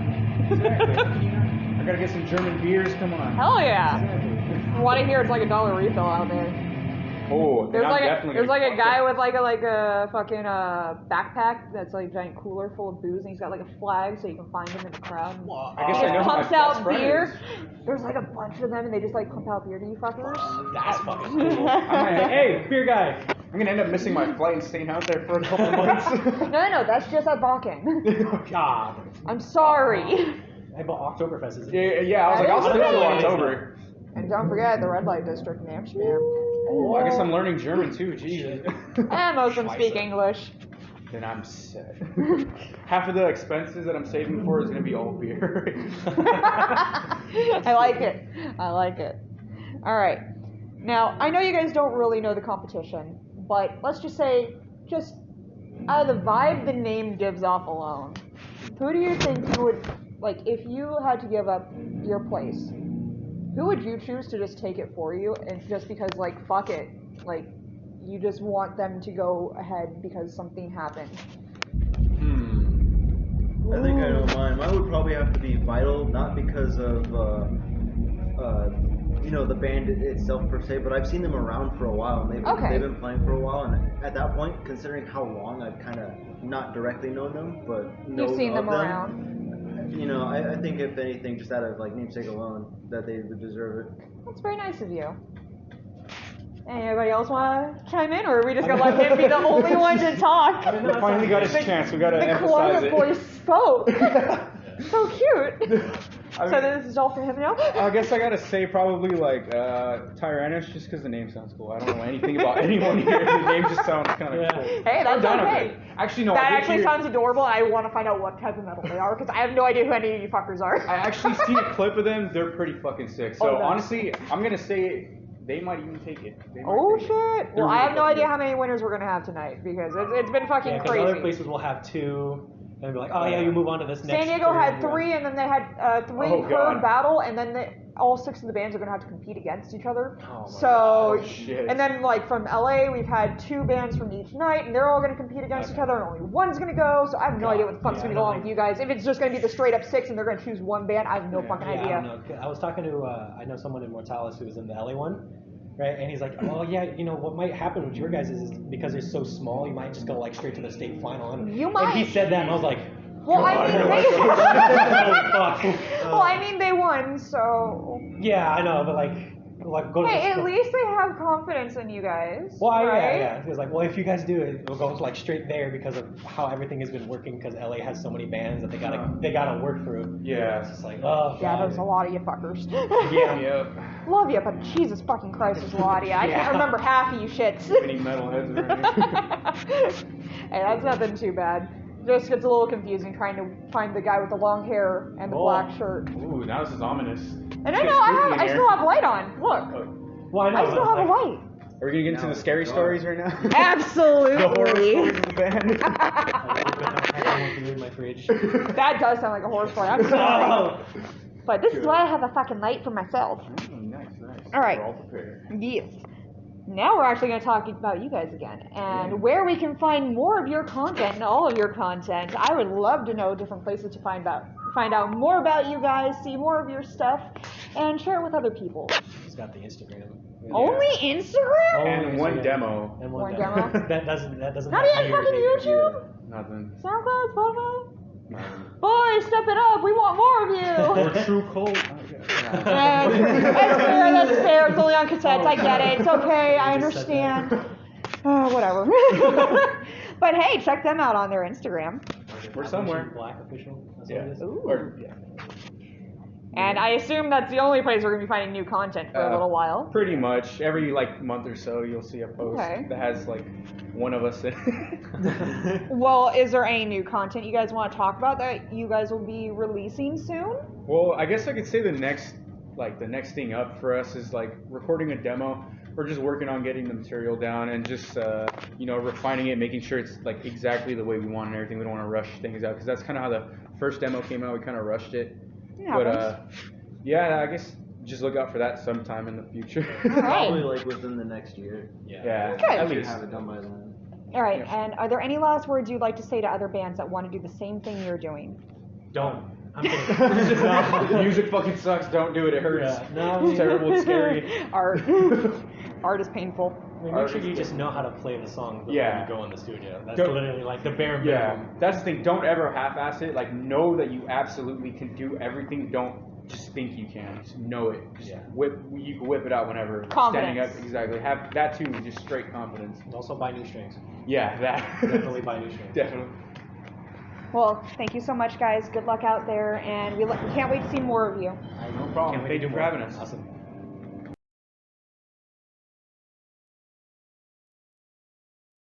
Exactly. I gotta get some German beers. Come on. Hell yeah. I want to hear it's like $1 refill out there. Oh, There's I'm like definitely there's gonna like a fuck guy up. with like a fucking backpack that's like a giant cooler full of booze, and he's got like a flag so you can find him in the crowd. I guess He I know just who my pumps best out friend beer. is. There's like a bunch of them, and they just like pump out beer to you fuckers. That's fucking cool. Hey, beer guy. I'm gonna end up missing my flight and staying out there for a couple months. No, that's just at Wacken. God. I'm sorry. Hey, but Oktoberfest is. Yeah. I was like, I'll That stick is till nice. October. And don't forget the red light district in Amsterdam. Oh, I guess I'm learning German too. Jesus. And most of them speak English. Then I'm set. Half of the expenses that I'm saving for is gonna be all beer. I like it. I like it. All right. Now, I know you guys don't really know the competition, but let's just say, just out of the vibe the name gives off alone, who do you think you would, like, if you had to give up your place, who would you choose to just take it for you, and just because, like, fuck it, like, you just want them to go ahead because something happened? I think I know mine. Mine would probably have to be Viytal, not because of the band itself per se, but I've seen them around for a while, and they've been playing for a while, and at that point, considering how long I've kind of not directly known them, but know You've seen of them around. I think if anything, just out of like namesake alone, that they would deserve it. That's very nice of you. Anybody else want to chime in, or are we just gonna let him be the only one to talk? We finally got his chance. We gotta The emphasize Clockwork it. Boy spoke. So cute. So this is all for him now? I guess I gotta say probably like Tyranis, just because the name sounds cool. I don't know anything about anyone here. The name just sounds kind of cool. Hey, that's okay. Actually, no. That actually sounds adorable. I want to find out what type of metal they are, because I have no idea who any of you fuckers are. I actually seen a clip of them. They're pretty fucking sick. So honestly, I'm gonna say they might even take it. Oh shit! Well, I have no idea how many winners we're gonna have tonight, because it's been fucking crazy. Other places will have 2, and be like, oh yeah, you move on to this next. San Diego had 3, and then they had 3 per battle, and then all 6 of the bands are gonna have to compete against each other. And then like from LA, we've had 2 bands from each night, and they're all gonna compete against each other, and only one's gonna go. So I have no idea what the fuck's gonna go on with you guys. If it's just gonna be the straight up 6, and they're gonna choose one band, I have no fucking idea. I don't know. I was talking to I know someone in Mortalis who was in the LA one. Right, and he's like, oh yeah, what might happen with your guys is because they're so small, you might just go like straight to the state final. And he said that, and I was like, well, I mean, they won, so. Yeah, I know, but like go to at least they have confidence in you guys. Well, right? yeah. He was like, well, if you guys do it, we'll go like straight there because of how everything has been working. Because LA has so many bands that they gotta work through. Yeah, it's just like, oh. Yeah, there's a lot of you fuckers. Yeah. Love you, but Jesus fucking Christ, there's a lot of you. I can't remember half of you shits. Many metalheads around here. Hey, that's nothing too bad. Just gets a little confusing trying to find the guy with the long hair and the black shirt. Ooh, now this is ominous. And I still have light on. Look. Well, I still have a light. Are we gonna get into the scary stories right now? Absolutely. The horror stories of the band. My fridge. That does sound like a horror story. I'm sorry. But this is why I have a fucking light for myself. Nice. All right. We're all prepared. Yes. now we're actually going to talk about you guys again and where we can find more of your content and all of your content. I would love to know different places to find out more about you guys, see more of your stuff, and share it with other people. He's got the Instagram. Only Instagram? And one demo. And one demo. that doesn't. Not even fucking YouTube? Nothing. SoundCloud, Spotify? Boys, step it up. We want more of you. Or True Cold. That's fair. It's only on cassettes. I get it. It's okay. I understand. Whatever. But hey, check them out on their Instagram. We're somewhere. Black official. Yeah. And I assume that's the only place we're going to be finding new content for a little while. Pretty much. Every month or so you'll see a post that has one of us in it. Well, is there any new content you guys want to talk about that you guys will be releasing soon? Well, I guess I could say the next thing up for us is recording a demo. We're just working on getting the material down and just refining it, making sure it's exactly the way we want and everything. We don't want to rush things out because that's kind of how the first demo came out. We kind of rushed it. But yeah, I guess just look out for that sometime in the future. Probably within the next year. Yeah. Good. At least have it done by then. All right. And are there any last words you'd like to say to other bands that want to do the same thing you're doing? Don't. I'm kidding. No. Music fucking sucks. Don't do it. It hurts. Yeah. No, it's terrible. It's scary. Art is painful. I mean, make sure you just know how to play the song before you go in the studio. That's literally the bare minimum. Yeah, that's the thing. Don't ever half-ass it. Know that you absolutely can do everything. Don't just think you can. Just know it. Just you can whip it out whenever. Confidence. Standing up, exactly. Have that too. Just straight confidence. And also buy new strings. Yeah, that. Definitely buy new strings. Definitely. Well, thank you so much, guys. Good luck out there, and we can't wait to see more of you. No problem. Thank you for having us. Awesome.